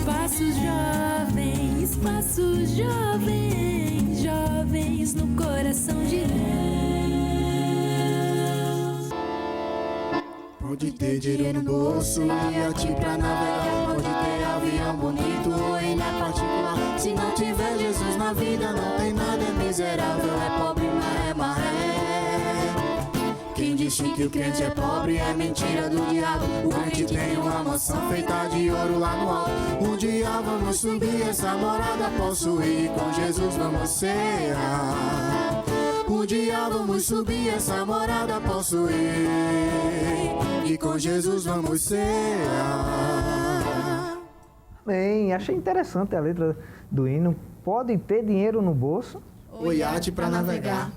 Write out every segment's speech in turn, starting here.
Passos jovens, jovens no coração de Deus. Pode ter dinheiro no bolso, iate pra navegar. Pode ter avião bonito ou ilha particular. Se não tiver Jesus na vida, não tem nada, é miserável, é pobre, maré, maré. Quem disse que o crente é pobre é mentira do diabo. O crente tem uma mansão feita de ouro lá no alto. Um dia vamos subir essa morada, posso ir, com Jesus vamos cear. Um dia vamos subir essa morada, posso ir, e com Jesus vamos cear. Bem, achei interessante a letra do hino. Pode ter dinheiro no bolso ou iate pra navegar.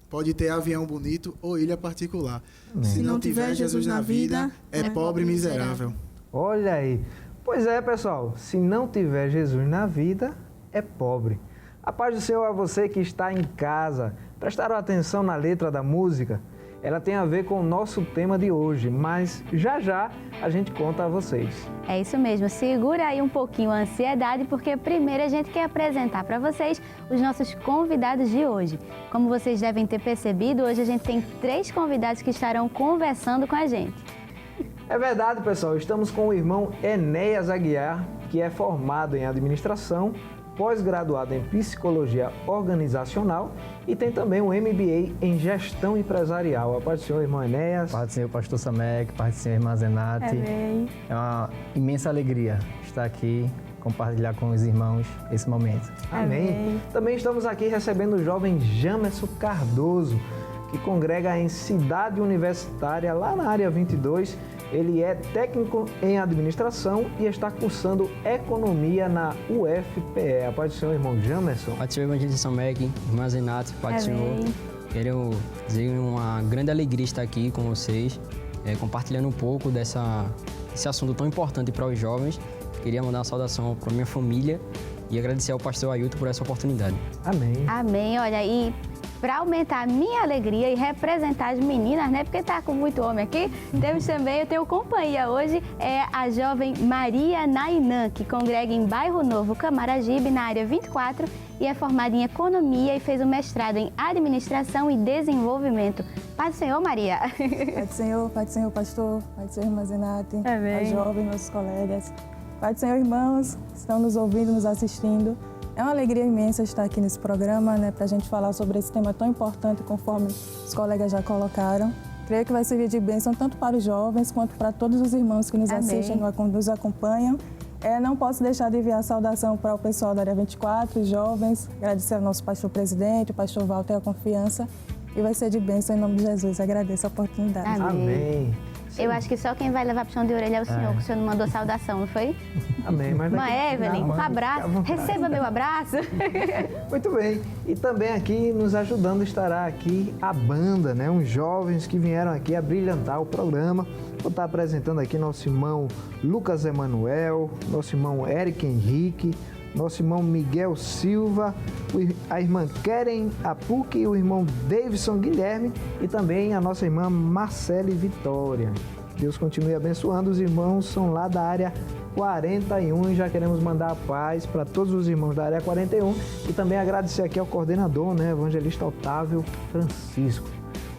Pode ter avião bonito ou ilha particular. Se não tiver Jesus na vida, é pobre e miserável. Olha aí. Pois é, pessoal, se não tiver Jesus na vida, é pobre. A paz do Senhor a você que está em casa. Prestaram atenção na letra da música? Ela tem a ver com o nosso tema de hoje, mas já a gente conta a vocês. É isso mesmo, segura aí um pouquinho a ansiedade, porque primeiro a gente quer apresentar para vocês os nossos convidados de hoje. Como vocês devem ter percebido, hoje a gente tem 3 convidados que estarão conversando com a gente. É verdade, pessoal, estamos com o irmão Enéas Aguiar, que é formado em administração, pós-graduado em psicologia organizacional e tem também um MBA em gestão empresarial. A paz do Senhor, irmão Enéas. Paz do Senhor, pastor Samek, paz do Senhor, irmã Zenate. Amém. É uma imensa alegria estar aqui, compartilhar com os irmãos esse momento. Amém. Também estamos aqui recebendo o jovem Jamerson Cardoso, que congrega em Cidade Universitária, lá na área 22. Ele é técnico em administração e está cursando economia na UFPE. A paz do Senhor, irmão Jamerson. Paz do Senhor, irmã Samek, irmã Zenate, paz do Senhor. Quero dizer uma grande alegria estar aqui com vocês, compartilhando um pouco desse assunto tão importante para os jovens. Queria mandar uma saudação para minha família e agradecer ao pastor Ailton por essa oportunidade. Amém. Amém. Olha, e para aumentar a minha alegria e representar as meninas, né? Porque tá com muito homem aqui, temos também, eu tenho companhia hoje, é a jovem Maria Nainã, que congrega em Bairro Novo, Camaragibe, na área 24, e é formada em economia e fez um mestrado em administração e desenvolvimento. Paz do Senhor, Maria. Paz do Senhor, pastor, paz do Senhor, irmã Zenate, Amém. Paz jovens, nossos colegas. Paz do Senhor, irmãos, que estão nos ouvindo, nos assistindo. É uma alegria imensa estar aqui nesse programa, né, para a gente falar sobre esse tema tão importante, conforme os colegas já colocaram. Creio que vai servir de bênção tanto para os jovens quanto para todos os irmãos que nos assistem, nos acompanham. Não posso deixar de enviar a saudação para o pessoal da área 24, os jovens, agradecer ao nosso pastor presidente, o pastor Walter, a confiança, e vai ser de bênção em nome de Jesus. Agradeço a oportunidade. Amém. Eu acho que só quem vai levar puxão de orelha é o senhor, que o senhor não mandou saudação, não foi? Amém. Mas Irmã Evelyn, um abraço. Receba meu abraço. Muito bem. E também aqui nos ajudando estará aqui a banda, né? Uns jovens que vieram aqui a brilhantar o programa. Vou estar apresentando aqui nosso irmão Lucas Emanuel, nosso irmão Eric Henrique, nosso irmão Miguel Silva, a irmã Keren Apuc, o irmão Davidson Guilherme e também a nossa irmã Marcele Vitória. Deus continue abençoando. Os irmãos são lá da área 41 e já queremos mandar a paz para todos os irmãos da área 41 e também agradecer aqui ao coordenador, né, evangelista Otávio Francisco.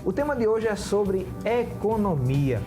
O tema de hoje é sobre economia.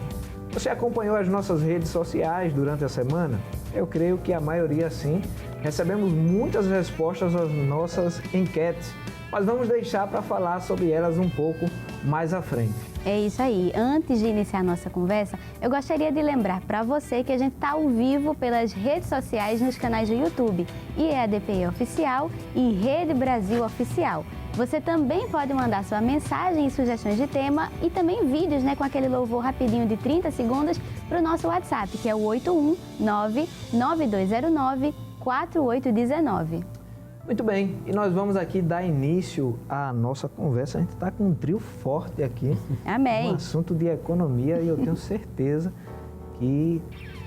Você acompanhou as nossas redes sociais durante a semana? Eu creio que a maioria sim. Recebemos muitas respostas às nossas enquetes, mas vamos deixar para falar sobre elas um pouco mais à frente. É isso aí. Antes de iniciar a nossa conversa, eu gostaria de lembrar para você que a gente está ao vivo pelas redes sociais nos canais do YouTube, IEADPI Oficial e Rede Brasil Oficial. Você também pode mandar sua mensagem e sugestões de tema e também vídeos, né, com aquele louvor rapidinho de 30 segundos para o nosso WhatsApp, que é o 819-9209-4819. Muito bem, e nós vamos aqui dar início à nossa conversa. A gente está com um trio forte aqui. Amém. Um assunto de economia e eu tenho certeza que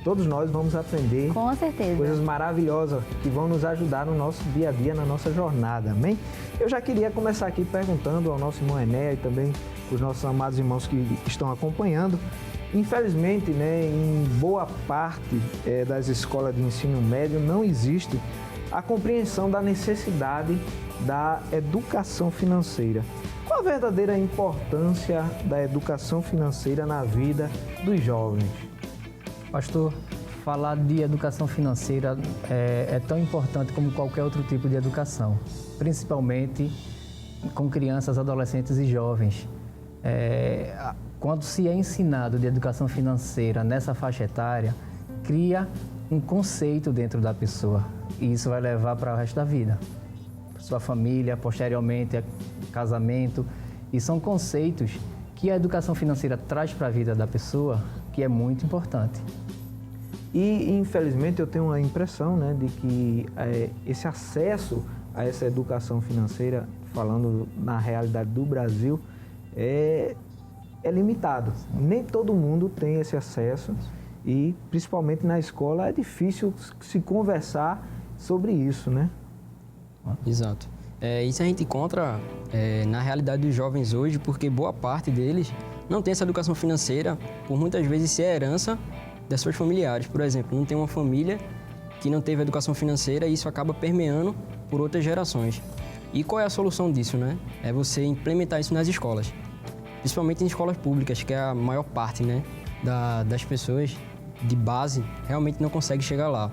todos nós vamos aprender Com certeza. coisas maravilhosas que vão nos ajudar no nosso dia a dia, na nossa jornada, amém? Eu já queria começar aqui perguntando ao nosso irmão Enéas e também os nossos amados irmãos que estão acompanhando, Infelizmente, né, em boa parte das escolas de ensino médio não existe a compreensão da necessidade da educação financeira. Qual a verdadeira importância da educação financeira na vida dos jovens? Pastor, falar de educação financeira é tão importante como qualquer outro tipo de educação, principalmente com crianças, adolescentes e jovens. Quando se é ensinado de educação financeira nessa faixa etária, cria um conceito dentro da pessoa e isso vai levar para o resto da vida. Sua família, posteriormente, casamento, e são conceitos que a educação financeira traz para a vida da pessoa que é muito importante. E, infelizmente, eu tenho a impressão, né, de que esse acesso a essa educação financeira, falando na realidade do Brasil, é limitado. Nem todo mundo tem esse acesso e, principalmente na escola, é difícil se conversar sobre isso, né? Exato. Isso a gente encontra na realidade dos jovens hoje, porque boa parte deles não tem essa educação financeira, por muitas vezes ser herança das suas familiares. Por exemplo, não tem uma família que não teve educação financeira e isso acaba permeando por outras gerações. E qual é a solução disso, né? É você implementar isso nas escolas, principalmente em escolas públicas, que é a maior parte, né, das pessoas de base realmente não consegue chegar lá.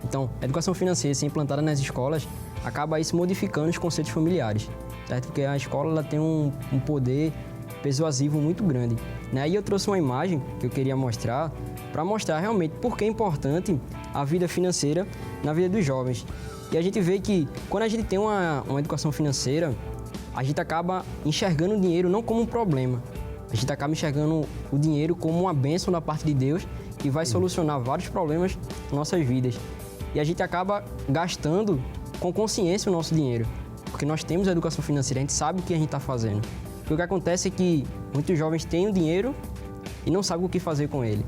Então, a educação financeira, se implantada nas escolas, acaba isso modificando os conceitos familiares, certo? Porque a escola ela tem um poder persuasivo muito grande, né? E eu trouxe uma imagem que eu queria mostrar, para mostrar realmente por que é importante a vida financeira na vida dos jovens. E a gente vê que quando a gente tem uma educação financeira, a gente acaba enxergando o dinheiro não como um problema, a gente acaba enxergando o dinheiro como uma bênção da parte de Deus que vai solucionar vários problemas nas nossas vidas. E a gente acaba gastando com consciência o nosso dinheiro, porque nós temos a educação financeira, a gente sabe o que a gente está fazendo. Porque o que acontece é que muitos jovens têm o dinheiro e não sabem o que fazer com ele.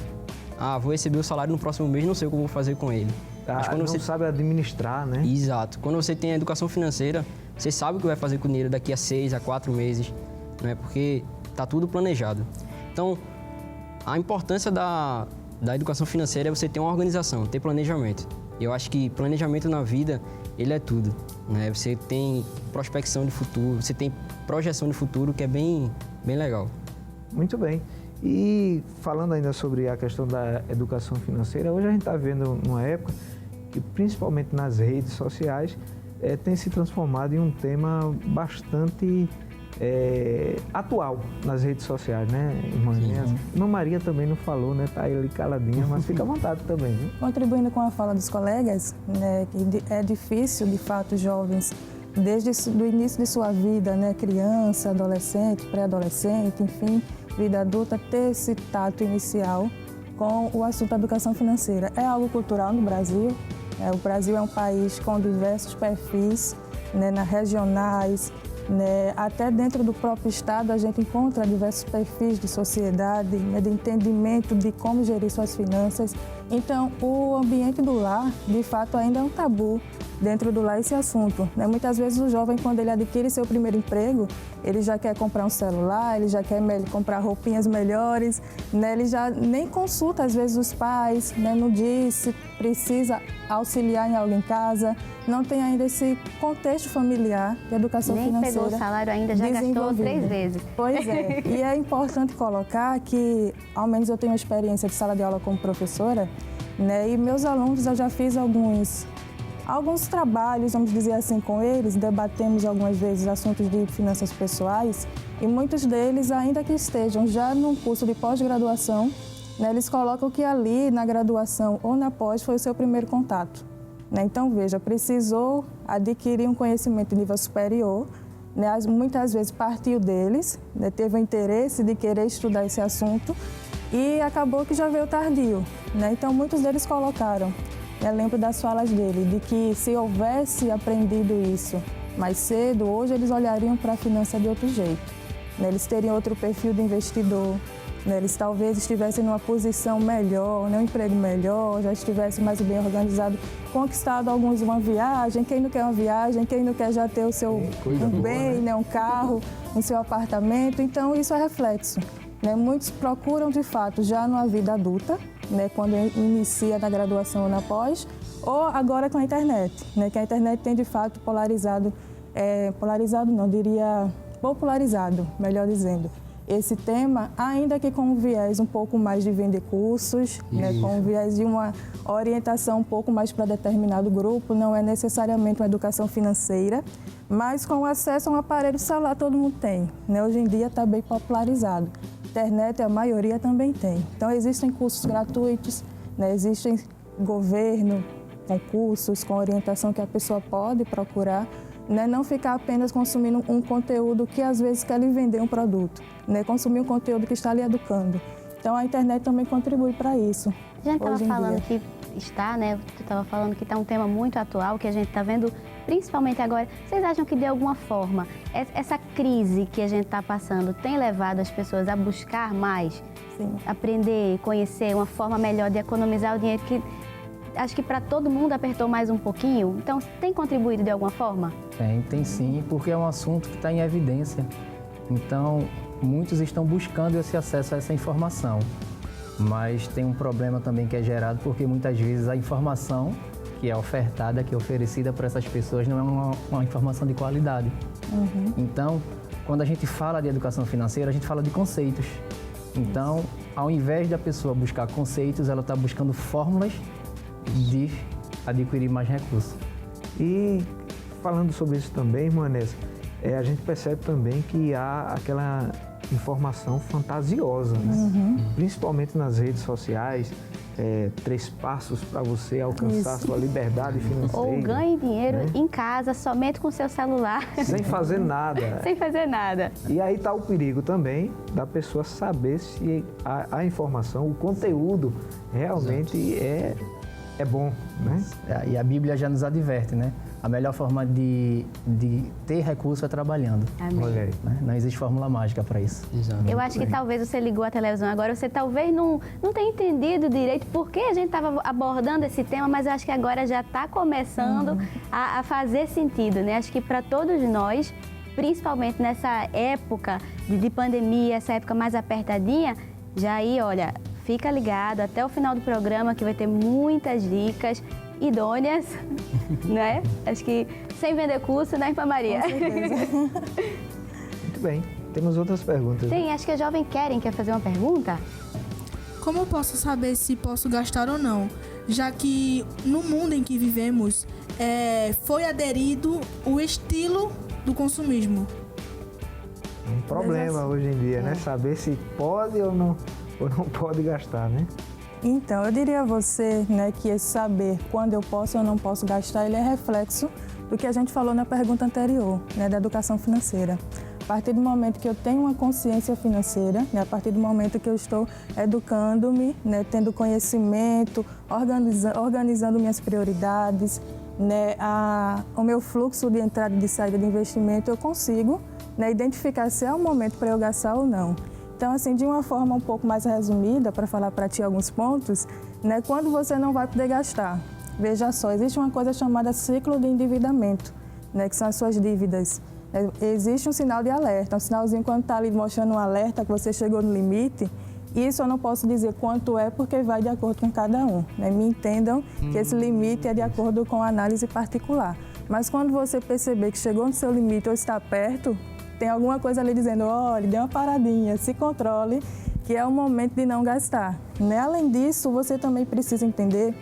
Vou receber o salário no próximo mês, não sei o que eu vou fazer com ele. Mas quando você sabe administrar, né? Exato. Quando você tem a educação financeira, você sabe o que vai fazer com o dinheiro daqui a 6 a 4 meses, né? Porque está tudo planejado. Então, a importância da educação financeira é você ter uma organização, ter planejamento. Eu acho que planejamento na vida, ele é tudo, né? Você tem prospecção de futuro, você tem projeção de futuro, que é bem legal. Muito bem. E falando ainda sobre a questão da educação financeira, hoje a gente está vendo uma época que, principalmente nas redes sociais, tem se transformado em um tema bastante atual nas redes sociais, né, irmã Inês? Irmã Maria também não falou, né? Tá aí ali caladinha, mas fica à vontade também, viu? Contribuindo com a fala dos colegas, né, que é difícil, de fato, jovens, desde o início de sua vida, né, criança, adolescente, pré-adolescente, enfim, vida adulta, ter esse tato inicial com o assunto da educação financeira. É algo cultural no Brasil. O Brasil é um país com diversos perfis, né, regionais, né, até dentro do próprio Estado a gente encontra diversos perfis de sociedade, né, de entendimento de como gerir suas finanças. Então, o ambiente do lar, de fato, ainda é um tabu dentro do lar esse assunto, né? Muitas vezes o jovem, quando ele adquire seu primeiro emprego, ele já quer comprar um celular, ele já quer comprar roupinhas melhores, né? Ele já nem consulta, às vezes, os pais, né? Não diz se precisa auxiliar em algo em casa, não tem ainda esse contexto familiar de educação financeira. Nem pegou o salário ainda, já gastou 3 vezes. Pois é, e é importante colocar que, ao menos eu tenho uma experiência de sala de aula como professora, né? E meus alunos, eu já fiz alguns trabalhos, vamos dizer assim, com eles, debatemos algumas vezes assuntos de finanças pessoais e muitos deles, ainda que estejam já num curso de pós-graduação, né, eles colocam que ali na graduação ou na pós foi o seu primeiro contato, né? Então, veja, precisou adquirir um conhecimento de nível superior, né? Muitas vezes partiu deles, né? Teve o interesse de querer estudar esse assunto e acabou que já veio tardio, né? Então, muitos deles colocaram. Eu lembro das falas dele, de que se houvesse aprendido isso mais cedo, hoje eles olhariam para a finança de outro jeito, né? Eles teriam outro perfil de investidor, né? Eles talvez estivessem numa posição melhor, um emprego melhor, já estivessem mais bem organizados, conquistado alguns uma viagem, quem não quer uma viagem, quem não quer já ter o seu bem, né? Um carro, o seu apartamento. Então, isso é reflexo, né? Muitos procuram, de fato, já numa vida adulta, né? Quando inicia na graduação ou na pós, ou agora com a internet, né? Que a internet tem, de fato, popularizado, melhor dizendo, esse tema, ainda que com um viés um pouco mais de vender cursos, né, com um viés de uma orientação um pouco mais para determinado grupo, não é necessariamente uma educação financeira, mas com acesso a um aparelho celular todo mundo tem, né? Hoje em dia está bem popularizado. Internet, a maioria também tem. Então, existem cursos gratuitos, né, existem governo, concursos com orientação que a pessoa pode procurar, né? Não ficar apenas consumindo um conteúdo que às vezes quer lhe vender um produto, né? Consumir um conteúdo que está lhe educando. Então a internet também contribui para isso. A gente estava falando que está, né? Tu estava falando que está um tema muito atual, que a gente está vendo principalmente agora. Vocês acham que de alguma forma essa crise que a gente está passando tem levado as pessoas a buscar mais, Sim. aprender, conhecer uma forma melhor de economizar o dinheiro que acho que para todo mundo apertou mais um pouquinho? Então, tem contribuído de alguma forma? Tem sim, porque é um assunto que está em evidência. Então, muitos estão buscando esse acesso a essa informação. Mas tem um problema também que é gerado porque muitas vezes a informação que é ofertada, que é oferecida para essas pessoas não é uma informação de qualidade. Então, quando a gente fala de educação financeira, a gente fala de conceitos. Então, ao invés da pessoa buscar conceitos, ela está buscando fórmulas de adquirir mais recursos. E falando sobre isso também, irmã Anessa, a gente percebe também que há aquela informação fantasiosa, né? Principalmente nas redes sociais, 3 passos para você alcançar sua liberdade financeira. Ou ganhe dinheiro em casa, somente com seu celular. Sem fazer nada. Sem fazer nada. E aí está o perigo também da pessoa saber se a informação, o conteúdo realmente é bom, né? E a Bíblia já nos adverte, né? A melhor forma de ter recurso é trabalhando. Amém. Olha aí. Né? Não existe fórmula mágica para isso. Exato. Eu acho que talvez você ligou a televisão agora, você talvez não tenha entendido direito por que a gente estava abordando esse tema, mas eu acho que agora já está começando a fazer sentido, né? Acho que para todos nós, principalmente nessa época de pandemia, essa época mais apertadinha, já aí, olha, fica ligado até o final do programa que vai ter muitas dicas idôneas, né? Acho que sem vender curso, né, irmã Maria? Com certeza. Muito bem. Temos outras perguntas. Sim, acho que a jovem quer fazer uma pergunta? Como eu posso saber se posso gastar ou não? Já que no mundo em que vivemos foi aderido o estilo do consumismo. Um problema hoje em dia, né? Saber se pode ou não pode gastar, né? Então, eu diria a você, né, que esse saber quando eu posso ou não posso gastar, ele é reflexo do que a gente falou na pergunta anterior, né, da educação financeira. A partir do momento que eu tenho uma consciência financeira, né, a partir do momento que eu estou educando-me, né, tendo conhecimento, organizando minhas prioridades, né, o meu fluxo de entrada e de saída de investimento, eu consigo, né, identificar se é o momento para eu gastar ou não. Então, assim, de uma forma um pouco mais resumida, para falar para ti alguns pontos, né, quando você não vai poder gastar. Veja só, existe uma coisa chamada ciclo de endividamento, né, que são as suas dívidas. Existe um sinal de alerta, um sinalzinho quando está ali mostrando um alerta que você chegou no limite. Isso eu não posso dizer quanto é, porque vai de acordo com cada um, né? Me entendam que esse limite é de acordo com a análise particular. Mas quando você perceber que chegou no seu limite ou está perto, tem alguma coisa ali dizendo, olha, dê uma paradinha, se controle, que é o momento de não gastar, né? Além disso, você também precisa entender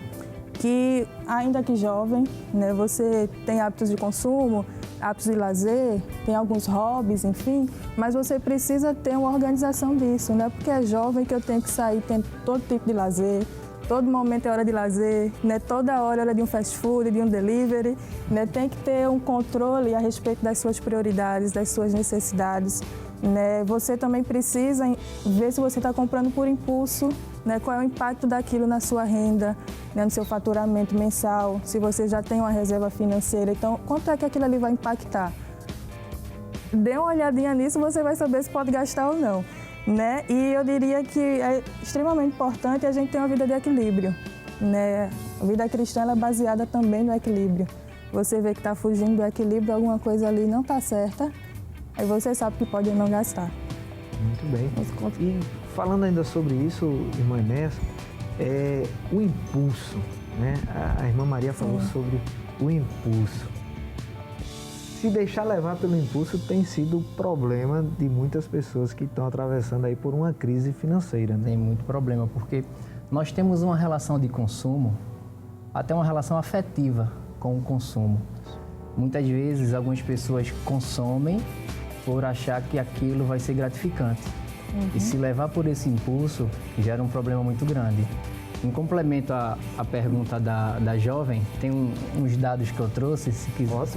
que, ainda que jovem, né, você tem hábitos de consumo, hábitos de lazer, tem alguns hobbies, enfim, mas você precisa ter uma organização disso, né? Porque é jovem que eu tenho que sair, tem todo tipo de lazer, todo momento é hora de lazer, né? Toda hora é hora de um fast food, de um delivery, né? Tem que ter um controle a respeito das suas prioridades, das suas necessidades, né? Você também precisa ver se você está comprando por impulso, né? Qual é o impacto daquilo na sua renda, né? No seu faturamento mensal, se você já tem uma reserva financeira. Então, quanto é que aquilo ali vai impactar? Dê uma olhadinha nisso, você vai saber se pode gastar ou não, né? E eu diria que é extremamente importante a gente ter uma vida de equilíbrio, né? A vida cristã ela é baseada também no equilíbrio. Você vê que está fugindo do equilíbrio, alguma coisa ali não está certa, aí você sabe que pode não gastar. Muito bem. Os contos. E falando ainda sobre isso, irmã Enéas, o impulso, né? A irmã Maria falou sobre o impulso. Se deixar levar pelo impulso tem sido o problema de muitas pessoas que estão atravessando aí por uma crise financeira, né? Tem muito problema, porque nós temos uma relação de consumo, até uma relação afetiva com o consumo. Muitas vezes, algumas pessoas consomem por achar que aquilo vai ser gratificante. E se levar por esse impulso, gera um problema muito grande. Em complemento à pergunta da jovem, tem uns dados que eu trouxe, se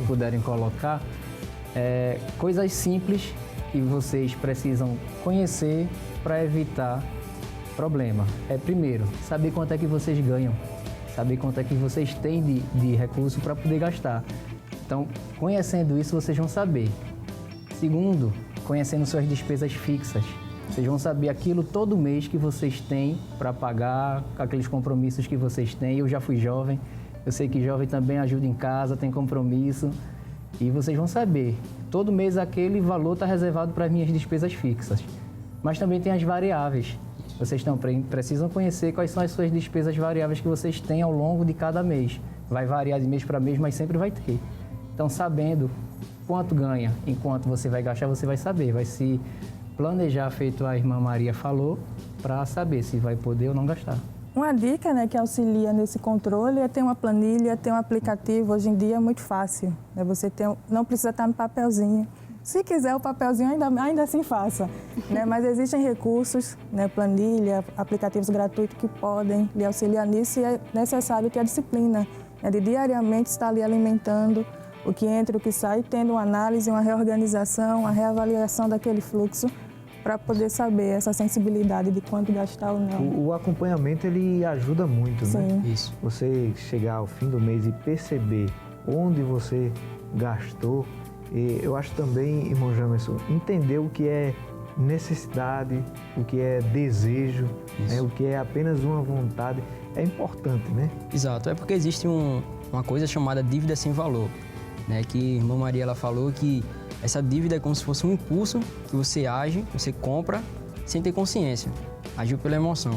puderem colocar. Coisas simples que vocês precisam conhecer para evitar problema. Primeiro, saber quanto é que vocês ganham, saber quanto é que vocês têm de recurso para poder gastar. Então, conhecendo isso, vocês vão saber. Segundo, conhecendo suas despesas fixas. Vocês vão saber aquilo todo mês que vocês têm para pagar, aqueles compromissos que vocês têm. Eu já fui jovem, eu sei que jovem também ajuda em casa, tem compromisso. E vocês vão saber, todo mês aquele valor está reservado para as minhas despesas fixas. Mas também tem as variáveis. Vocês precisam conhecer quais são as suas despesas variáveis que vocês têm ao longo de cada mês. Vai variar de mês para mês, mas sempre vai ter. Então, sabendo quanto ganha, enquanto você vai gastar, você vai saber, vai se planejar, feito a irmã Maria falou, para saber se vai poder ou não gastar. Uma dica, né, que auxilia nesse controle é ter uma planilha, ter um aplicativo. Hoje em dia é muito fácil, né? Você não precisa estar no papelzinho. Se quiser o papelzinho, ainda assim faça, né? Mas existem recursos, né, planilha, aplicativos gratuitos que podem lhe auxiliar nisso, e é necessário ter a disciplina, né, de diariamente estar ali alimentando o que entra e o que sai, tendo uma análise, uma reorganização, uma reavaliação daquele fluxo, para poder saber essa sensibilidade de quanto gastar ou não. O acompanhamento, ele ajuda muito, Sim. né? Isso. Você chegar ao fim do mês e perceber onde você gastou. E eu acho também, irmão Jamerson, entender o que é necessidade, o que é desejo, né? O que é apenas uma vontade, é importante, né? Exato, é porque existe uma coisa chamada dívida sem valor, né? Que a irmã Maria ela falou que essa dívida é como se fosse um impulso que você age, você compra sem ter consciência, agiu pela emoção,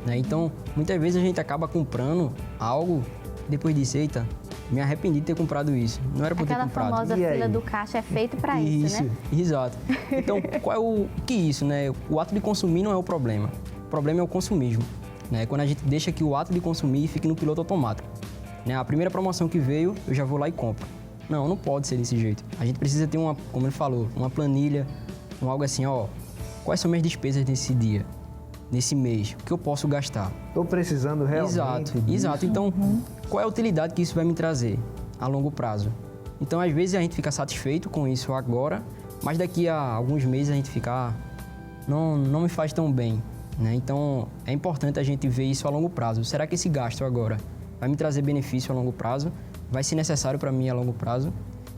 né? Então, muitas vezes a gente acaba comprando algo, depois disso, eita, me arrependi de ter comprado isso, não era por ter comprado. Aquela famosa fila do caixa é feito para isso, né? Exato. Então, qual é o que isso, né? O ato de consumir não é o problema. O problema é o consumismo, né? Quando a gente deixa que o ato de consumir fique no piloto automático, né? A primeira promoção que veio, eu já vou lá e compro. Não pode ser desse jeito. A gente precisa ter como ele falou, uma planilha, algo assim, quais são minhas despesas nesse dia, nesse mês, o que eu posso gastar? Estou precisando realmente disso. Exato. Então, qual é a utilidade que isso vai me trazer a longo prazo? Então, às vezes a gente fica satisfeito com isso agora, mas daqui a alguns meses a gente fica, não me faz tão bem, né? Então, é importante a gente ver isso a longo prazo. Será que esse gasto agora vai me trazer benefício a longo prazo? Vai ser necessário para mim a longo prazo?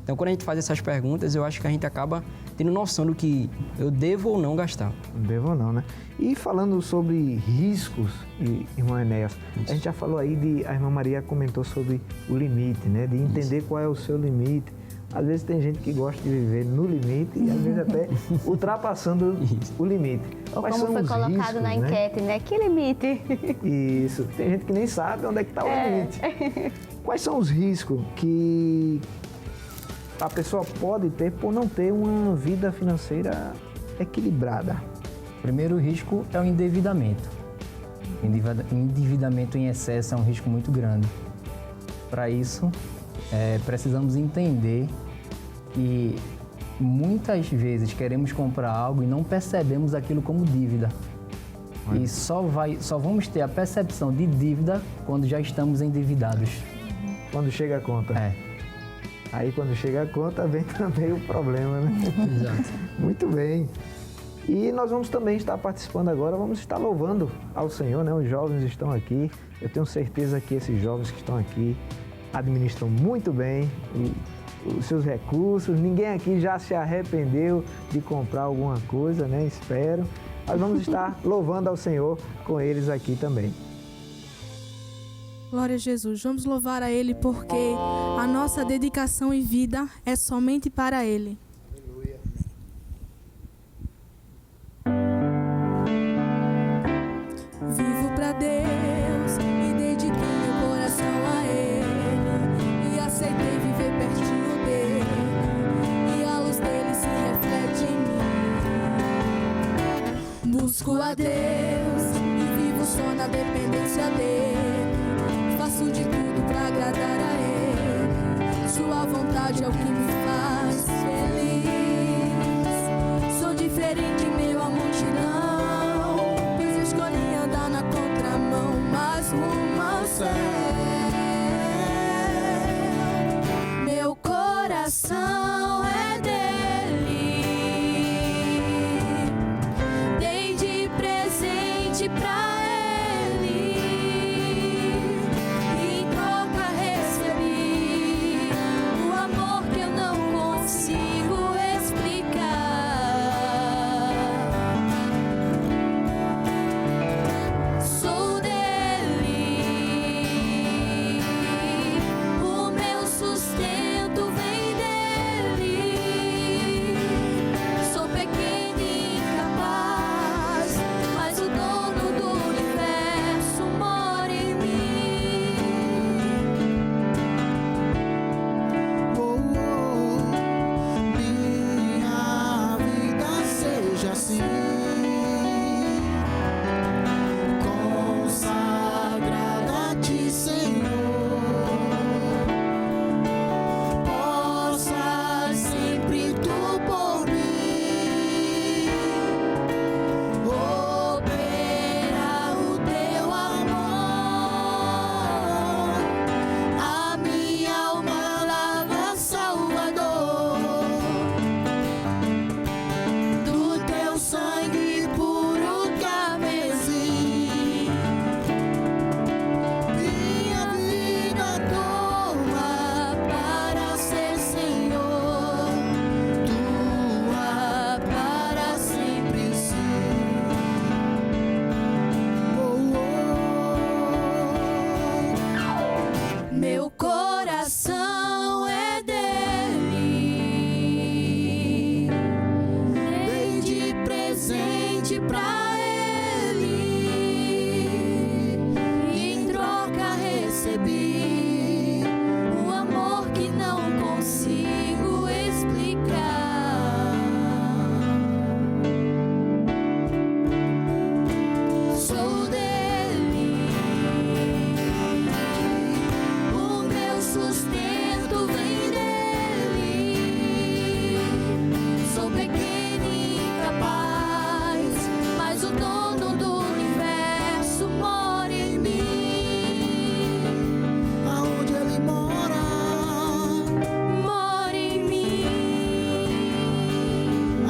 Então, quando a gente faz essas perguntas, eu acho que a gente acaba tendo noção do que eu devo ou não gastar. Devo ou não, né? E falando sobre riscos, irmão Enéas, a gente já falou aí, a irmã Maria comentou sobre o limite, né? De entender qual é o seu limite. Às vezes tem gente que gosta de viver no limite e às vezes até ultrapassando o limite. Ou Quais como são foi os colocado riscos, na enquete, né? Que limite? Isso. Tem gente que nem sabe onde é que está o limite. Quais são os riscos que a pessoa pode ter por não ter uma vida financeira equilibrada? O primeiro risco é o endividamento. Endividamento em excesso é um risco muito grande. Para isso, precisamos entender que muitas vezes queremos comprar algo e não percebemos aquilo como dívida. E só vamos ter a percepção de dívida quando já estamos endividados. Quando chega a conta. Aí quando chega a conta vem também o problema, né? Exato. Muito bem. E nós vamos também estar participando agora, vamos estar louvando ao Senhor, né? Os jovens estão aqui. Eu tenho certeza que esses jovens que estão aqui administram muito bem os seus recursos. Ninguém aqui já se arrependeu de comprar alguma coisa, né? Espero. Nós vamos estar louvando ao Senhor com eles aqui também. Glória a Jesus. Vamos louvar a Ele porque a nossa dedicação e vida é somente para Ele. Aleluia. a Deus e vivo só na dependência dele. Faço de tudo pra agradar a ele. Sua vontade é o que me faz feliz. Sou diferente em meio à multidão, pois escolhi andar na contramão, mas rumo ao céu. Meu coração é dele. Dei de presente pra ele. Em troca recebi o amor que eu não consigo explicar. Sou dele. O meu sustento vem dele. Sou pequeno e incapaz, mas o dono do universo mora em mim. Minha vida seja assim, consagrada a ti, Senhor. Possa sempre tu por mim operar o teu amor. A minha alma lava, Salvador, do teu sangue puro carmesim. Minha vida toma para ser Senhor, tua para sempre sim. Meu coração é dele. Dei de presente pra ele. Em troca recebi o amor que não consigo explicar. Sou dele. O meu sustento vem dele. Sou pequeno e incapaz, mas o dono do universo mora em mim. Aonde ele mora, Mora em mim.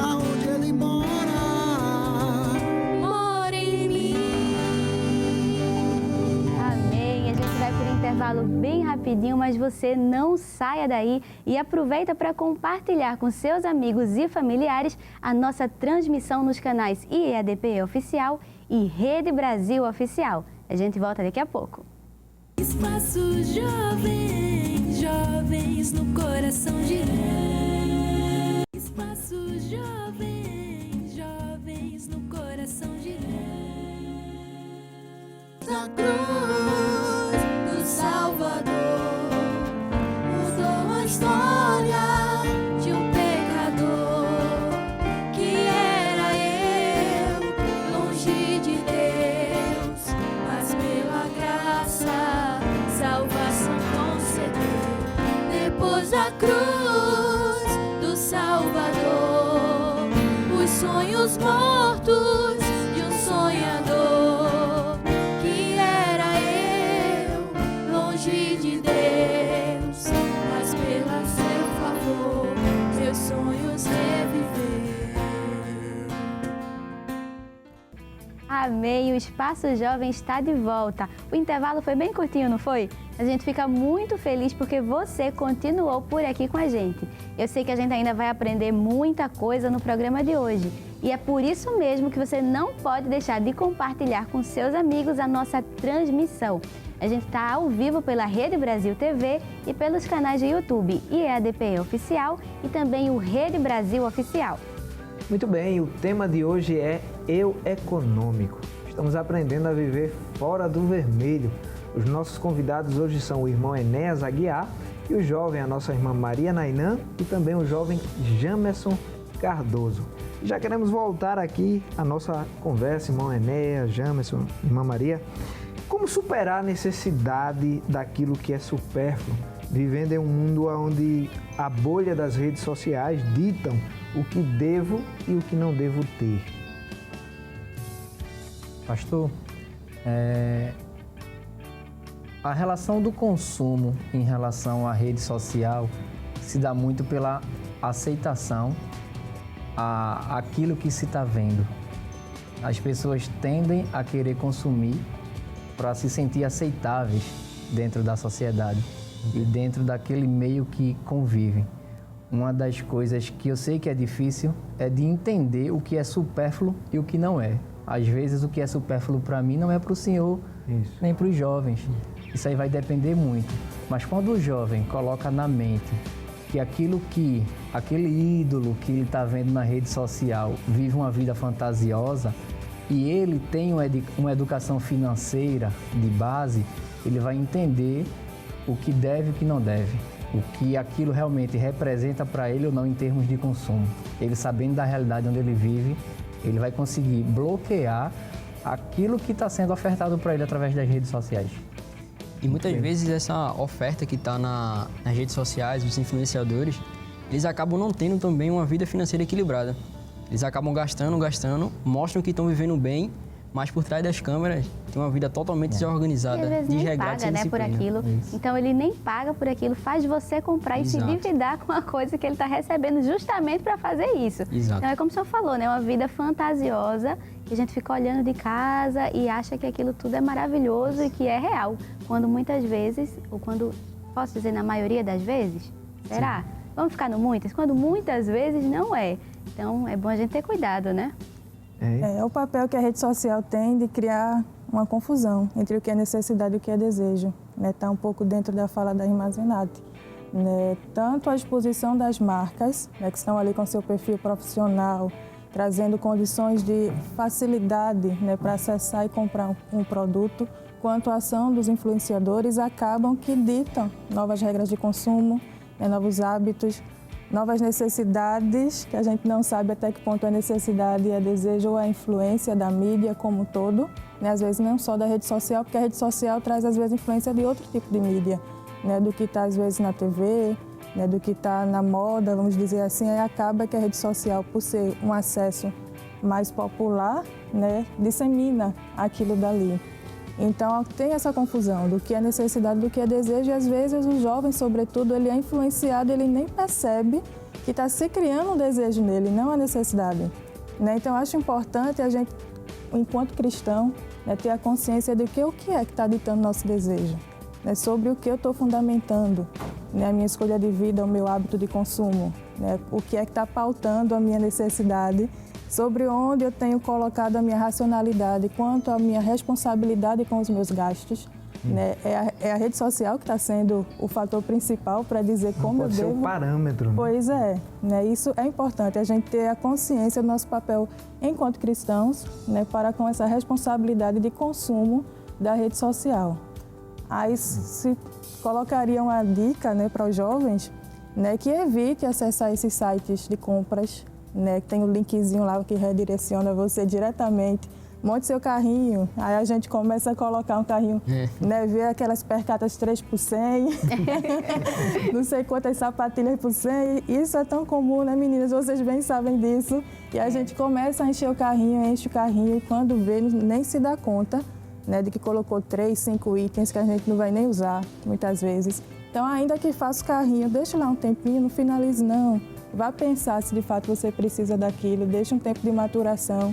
aonde ele mora. Mora em mim. Amém. A gente vai por um intervalo bem rapidinho, mas você não saia daí e aproveita para compartilhar com seus amigos e familiares a nossa transmissão nos canais IEADP Oficial e Rede Brasil Oficial. A gente volta daqui a pouco. Espaço Jovem, jovens no coração de Deus. Espaço Jovem, jovens no coração de Deus. Na cruz do Salvador mudou a história de um pecador que era eu, longe de Deus, mas pela graça salvação concedeu. Depois da cruz do Salvador, os sonhos mortos de um sonhador que era eu, longe de Deus, mas pelo seu favor meus sonhos reviver. Amém, o Espaço Jovem está de volta. O intervalo foi bem curtinho, não foi? A gente fica muito feliz porque você continuou por aqui com a gente. Eu sei que a gente ainda vai aprender muita coisa no programa de hoje. E é por isso mesmo que você não pode deixar de compartilhar com seus amigos a nossa transmissão. A gente está ao vivo pela Rede Brasil TV e pelos canais de YouTube IEADP Oficial e também o Rede Brasil Oficial. Muito bem, o tema de hoje é Eu Econômico. Estamos aprendendo a viver fora do vermelho. Os nossos convidados hoje são o irmão Enéas Aguiar e o jovem, a nossa irmã Maria Nainã e também o jovem Jamerson Cardoso. Já queremos voltar aqui à nossa conversa, irmão Enéas, Jamerson, irmã Maria. Como superar a necessidade daquilo que é supérfluo, vivendo em um mundo onde a bolha das redes sociais ditam o que devo e o que não devo ter? Pastor, a relação do consumo em relação à rede social se dá muito pela aceitação àquilo que se está vendo. As pessoas tendem a querer consumir para se sentir aceitáveis dentro da sociedade e dentro daquele meio que convivem. Uma das coisas que eu sei que é difícil é de entender o que é supérfluo e o que não é. Às vezes o que é supérfluo para mim não é para o senhor, nem para os jovens. Isso aí vai depender muito. Mas quando o jovem coloca na mente que aquele ídolo que ele está vendo na rede social vive uma vida fantasiosa e ele tem uma educação financeira de base, ele vai entender o que deve e o que não deve. O que aquilo realmente representa para ele ou não em termos de consumo. Ele sabendo da realidade onde ele vive, ele vai conseguir bloquear aquilo que está sendo ofertado para ele através das redes sociais. E muitas vezes essa oferta que está nas redes sociais, os influenciadores, eles acabam não tendo também uma vida financeira equilibrada. Eles acabam gastando, mostram que estão vivendo bem, mas por trás das câmeras tem uma vida totalmente desorganizada, E às vezes nem desregrada, paga, sem né, por disciplina. aquilo. Então ele nem paga por aquilo, faz você comprar e se Exato. endividar com a coisa que ele está recebendo justamente para fazer isso. Exato. Então é como o senhor falou, né? Uma vida fantasiosa que a gente fica olhando de casa e acha que aquilo tudo é maravilhoso e que é real. Quando muitas vezes, ou quando, posso dizer na maioria das vezes, será? Sim. Vamos ficar no muitas? Quando muitas vezes não é. Então é bom a gente ter cuidado, né? É o papel que a rede social tem de criar uma confusão entre o que é necessidade e o que é desejo. Está um pouco dentro da fala da irmã Zenate. Tanto a exposição das marcas, que estão ali com seu perfil profissional, trazendo condições de facilidade para acessar e comprar um produto, quanto a ação dos influenciadores acabam que ditam novas regras de consumo, novos hábitos, novas necessidades, que a gente não sabe até que ponto é necessidade, é desejo ou é influência da mídia como um todo, às vezes não só da rede social, porque a rede social traz às vezes influência de outro tipo de mídia, do que está às vezes na TV, do que está na moda, vamos dizer assim, aí acaba que a rede social, por ser um acesso mais popular, dissemina aquilo dali. Então tem essa confusão do que é necessidade, do que é desejo, e às vezes o jovem, sobretudo, ele é influenciado, ele nem percebe que está se criando um desejo nele, não a necessidade. Então acho importante a gente, enquanto cristão, ter a consciência de que o que é que está ditando nosso desejo, sobre o que eu estou fundamentando, a minha escolha de vida, o meu hábito de consumo, o que é que está pautando a minha necessidade, sobre onde eu tenho colocado a minha racionalidade quanto à minha responsabilidade com os meus gastos. É a rede social que está sendo o fator principal para dizer como eu devo... Pode ser o parâmetro. Pois é. Isso é importante, a gente ter a consciência do nosso papel enquanto cristãos, para com essa responsabilidade de consumo da rede social. Aí se colocaria uma dica para os jovens, que evite acessar esses sites de compras, que tem o linkzinho lá que redireciona você diretamente. Monte seu carrinho, aí a gente começa a colocar um carrinho, ver aquelas percatas 3 por 100, não sei quantas sapatilhas por 100. Isso é tão comum, né, meninas? Vocês bem sabem disso. E a gente começa a encher o carrinho, enche o carrinho, e quando vê, nem se dá conta, de que colocou 3, 5 itens que a gente não vai nem usar, muitas vezes. Então, ainda que faça o carrinho, deixa lá um tempinho, não finalize não. Vá pensar se de fato você precisa daquilo, deixa um tempo de maturação,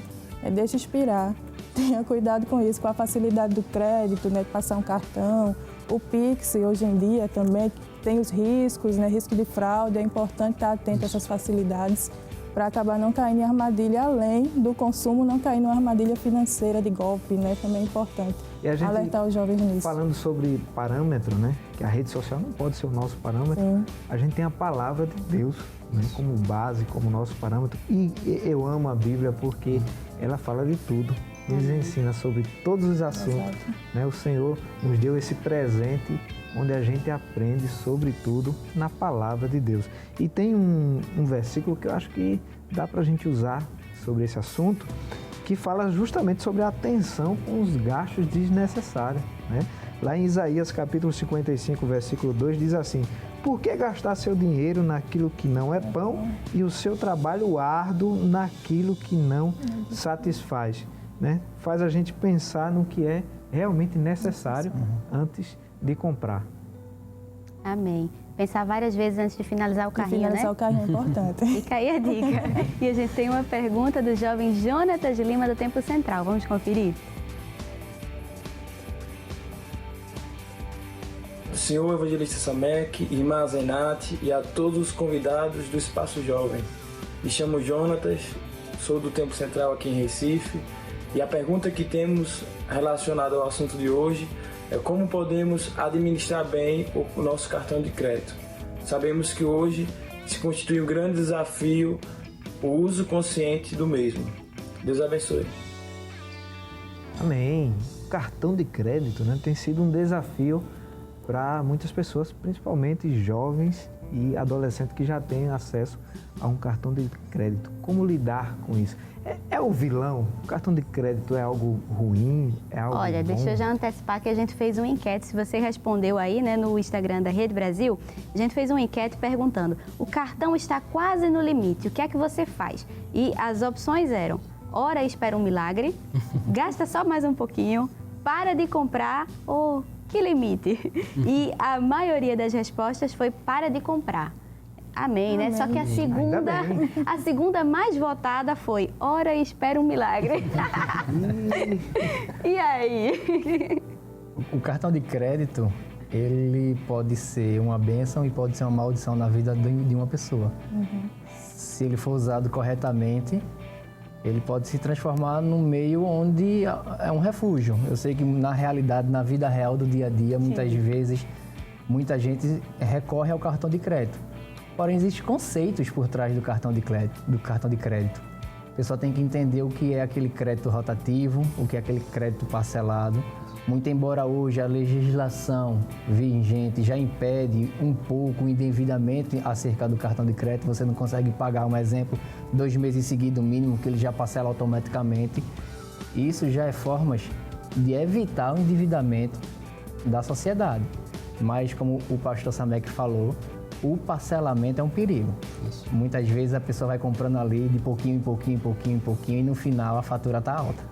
deixa expirar. Tenha cuidado com isso, com a facilidade do crédito, de passar um cartão. O Pix, hoje em dia, também tem os riscos, risco de fraude. É importante estar atento a essas facilidades para acabar não caindo em armadilha, além do consumo, não cair numa armadilha financeira de golpe, também é importante. E a gente, alertar os jovens nisso. Falando sobre parâmetro, que a rede social não pode ser o nosso parâmetro, sim. A gente tem a palavra de Deus como base, como nosso parâmetro. E eu amo a Bíblia porque ela fala de tudo, nos ensina sobre todos os assuntos. O Senhor nos deu esse presente onde a gente aprende sobre tudo na palavra de Deus. E tem um versículo que eu acho que dá para a gente usar sobre esse assunto, que fala justamente sobre a atenção com os gastos desnecessários, né? Lá em Isaías capítulo 55, versículo 2, diz assim: por que gastar seu dinheiro naquilo que não é pão e o seu trabalho árduo naquilo que não satisfaz? Né? Faz a gente pensar no que é realmente necessário antes de comprar. Amém. Pensar várias vezes antes de finalizar o carrinho, finalizar o carrinho é importante. Fica aí a dica. E a gente tem uma pergunta do jovem Jonatas de Lima, do Templo Central. Vamos conferir? Senhor Evangelista Samek, irmã Zenate e a todos os convidados do Espaço Jovem. Me chamo Jonatas, sou do Templo Central aqui em Recife, e a pergunta que temos relacionada ao assunto de hoje é como podemos administrar bem o nosso cartão de crédito. Sabemos que hoje se constitui um grande desafio o uso consciente do mesmo. Deus abençoe. Amém. O cartão de crédito, né, tem sido um desafio para muitas pessoas, principalmente jovens e adolescentes que já têm acesso a um cartão de crédito. Como lidar com isso? É o vilão? O cartão de crédito é algo ruim? É algo Olha, bom? deixa eu já antecipar que a gente fez uma enquete. Se você respondeu aí, né, no Instagram da Rede Brasil, a gente fez uma enquete perguntando: o cartão está quase no limite, o que é que você faz? E as opções eram: ora, espera um milagre, gasta só mais um pouquinho, para de comprar ou que limite? E a maioria das respostas foi para de comprar. Amém, né? Só que a segunda mais votada foi ora e espera um milagre. E aí? O cartão de crédito, ele pode ser uma bênção e pode ser uma maldição na vida de uma pessoa. Se ele for usado corretamente, ele pode se transformar num meio onde é um refúgio. Eu sei que na realidade, na vida real do dia a dia, muitas vezes, muita gente recorre ao cartão de crédito. Porém, existem conceitos por trás do cartão de crédito. A pessoa tem que entender o que é aquele crédito rotativo, o que é aquele crédito parcelado. Muito embora hoje a legislação vigente já impede um pouco o endividamento acerca do cartão de crédito, você não consegue pagar, um exemplo, 2 meses seguidos o mínimo, que ele já parcela automaticamente. Isso já é formas de evitar o endividamento da sociedade. Mas, como o pastor Samek falou, o parcelamento é um perigo. Isso. Muitas vezes a pessoa vai comprando ali de pouquinho em pouquinho e no final a fatura está alta.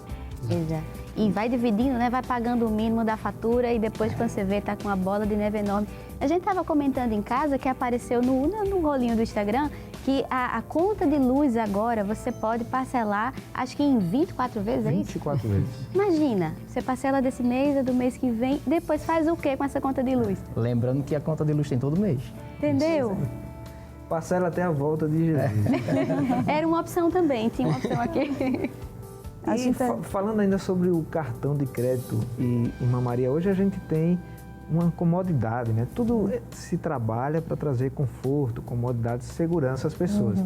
Exato. E vai dividindo, né? Vai pagando o mínimo da fatura e depois quando você vê, tá com uma bola de neve enorme. A gente estava comentando em casa que apareceu no rolinho do Instagram que a conta de luz agora você pode parcelar, acho que em 24 vezes, é isso? 24 vezes. Imagina, você parcela desse mês, é do mês que vem, depois faz o quê com essa conta de luz? Lembrando que a conta de luz tem todo mês. Entendeu? Parcela até a volta de Jesus. Era uma opção também, tinha uma opção aqui. E falando ainda sobre o cartão de crédito e Irmã Maria, hoje a gente tem uma comodidade, né? Tudo se trabalha para trazer conforto, comodidade, segurança às pessoas.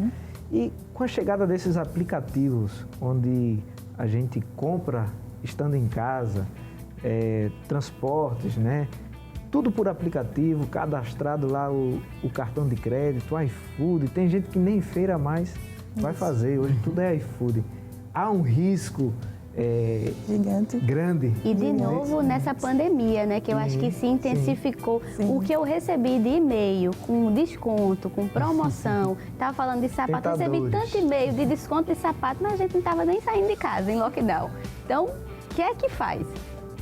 E com a chegada desses aplicativos, onde a gente compra estando em casa, transportes, né? Tudo por aplicativo, cadastrado lá o cartão de crédito, o iFood. Tem gente que nem feira mais vai fazer, hoje tudo é iFood. Há um risco gigante, grande. E de novo nessa pandemia, né, que eu acho que se intensificou. O que eu recebi de e-mail com desconto, com promoção, estava falando de sapato, recebi tanto e-mail de desconto de sapato, mas a gente não estava nem saindo de casa em lockdown. Então, o que é que faz?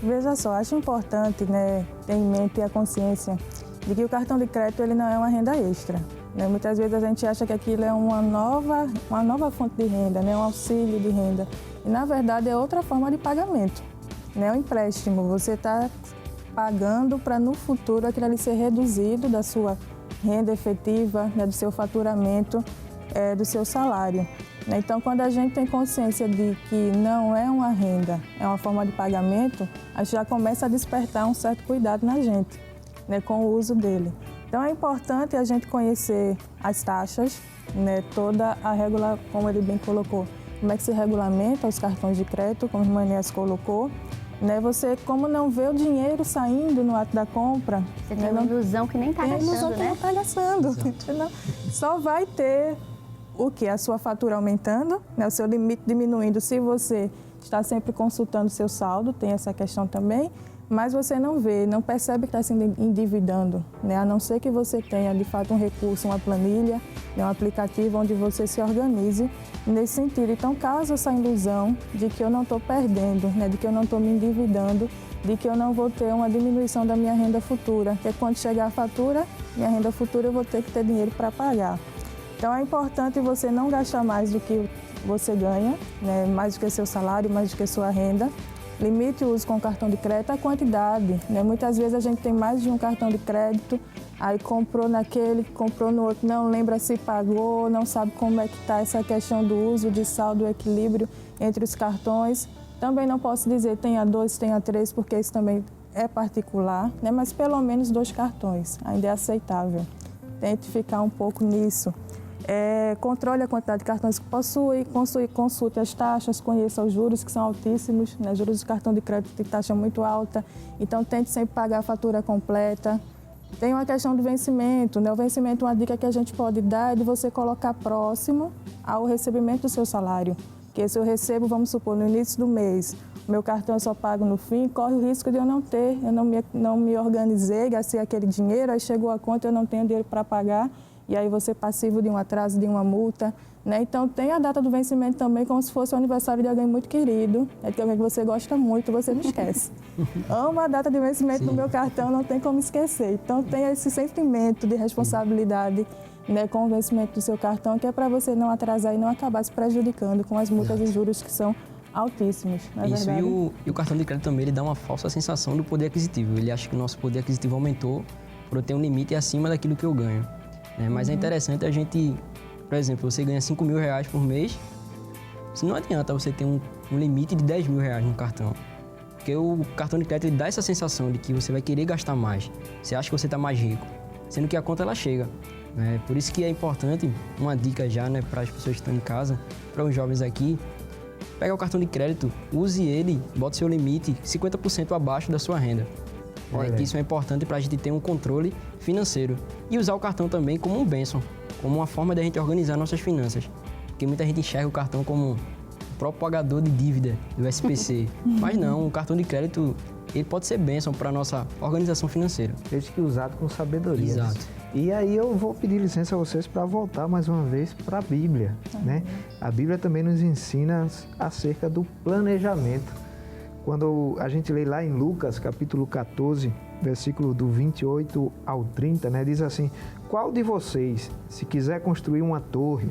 Veja só, acho importante, né, ter em mente a consciência de que o cartão de crédito ele não é uma renda extra. Né? Muitas vezes a gente acha que aquilo é uma nova fonte de renda, né? Um auxílio de renda. E, na verdade, é outra forma de pagamento. Né? Um empréstimo, você está pagando para, no futuro, aquilo ali ser reduzido da sua renda efetiva, né? Do seu faturamento, do seu salário. Né? Então, quando a gente tem consciência de que não é uma renda, é uma forma de pagamento, a gente já começa a despertar um certo cuidado na gente, né? Com o uso dele. Então, é importante a gente conhecer as taxas, né, toda a regula, como ele bem colocou, como é que se regulamenta os cartões de crédito, como o irmã Inês colocou. Né, você, como não vê o dinheiro saindo no ato da compra... Você tem uma ilusão que nem está gastando, né? Tem ilusão que não está gastando. Só vai ter o que? A sua fatura aumentando, né? O seu limite diminuindo se você está sempre consultando seu saldo, tem essa questão também, mas você não vê, não percebe que está se endividando, né? A não ser que você tenha, de fato, um recurso, uma planilha, né? Um aplicativo onde você se organize nesse sentido. Então, causa essa ilusão de que eu não estou perdendo, né? De que eu não estou me endividando, de que eu não vou ter uma diminuição da minha renda futura, que quando chegar a fatura, minha renda futura, eu vou ter que ter dinheiro para pagar. Então, é importante você não gastar mais do que você ganha, né? Mais do que seu salário, mais do que sua renda. Limite o uso com o cartão de crédito, a quantidade, né? Muitas vezes a gente tem mais de um cartão de crédito, aí comprou naquele, comprou no outro, não lembra se pagou, não sabe como é que está essa questão do uso de saldo, equilíbrio entre os cartões. Também não posso dizer tenha 2, tenha 3, porque isso também é particular, né? Mas pelo menos 2 cartões, ainda é aceitável. Tente ficar um pouco nisso. Controle a quantidade de cartões que possui, consulte as taxas, conheça os juros que são altíssimos, né? Juros de cartão de crédito tem taxa muito alta, então tente sempre pagar a fatura completa. Tem uma questão do vencimento, né? O vencimento, uma dica que a gente pode dar é de você colocar próximo ao recebimento do seu salário. Porque se eu recebo, vamos supor, no início do mês, o meu cartão eu só pago no fim, corre o risco de eu não ter, eu não me organizei, gastei aquele dinheiro, aí chegou a conta, eu não tenho dinheiro para pagar, e aí você passivo de um atraso, de uma multa, né? Então, tem a data do vencimento também como se fosse o aniversário de alguém muito querido, de alguém que você gosta muito, você não esquece. Amo a data de vencimento do meu cartão, não tem como esquecer. Então, tem esse sentimento de responsabilidade, né, com o vencimento do seu cartão, que é para você não atrasar e não acabar se prejudicando com as multas e juros que são altíssimos, na Isso, verdade. e o cartão de crédito também, ele dá uma falsa sensação do poder aquisitivo. Ele acha que o nosso poder aquisitivo aumentou por eu ter um limite acima daquilo que eu ganho. Mas é interessante a gente, por exemplo, você ganha 5 mil reais por mês, não adianta você ter um limite de 10 mil reais no cartão. Porque o cartão de crédito ele dá essa sensação de que você vai querer gastar mais. Você acha que você está mais rico, sendo que a conta ela chega. Por isso que é importante, uma dica já, né, para as pessoas que estão em casa, para os jovens aqui, pega o cartão de crédito, use ele, bota seu limite 50% abaixo da sua renda. Que isso é importante para a gente ter um controle financeiro. E usar o cartão também como um bênção, como uma forma de a gente organizar nossas finanças. Porque muita gente enxerga o cartão como um propagador de dívida do SPC. Mas não, o cartão de crédito ele pode ser bênção para a nossa organização financeira. Desde que usado com sabedoria. Exato. E aí eu vou pedir licença a vocês para voltar mais uma vez para a Bíblia, né? A Bíblia também nos ensina acerca do planejamento. Quando a gente lê lá em Lucas, capítulo 14, versículo do 28 ao 30, né? Diz assim: qual de vocês, se quiser construir uma torre,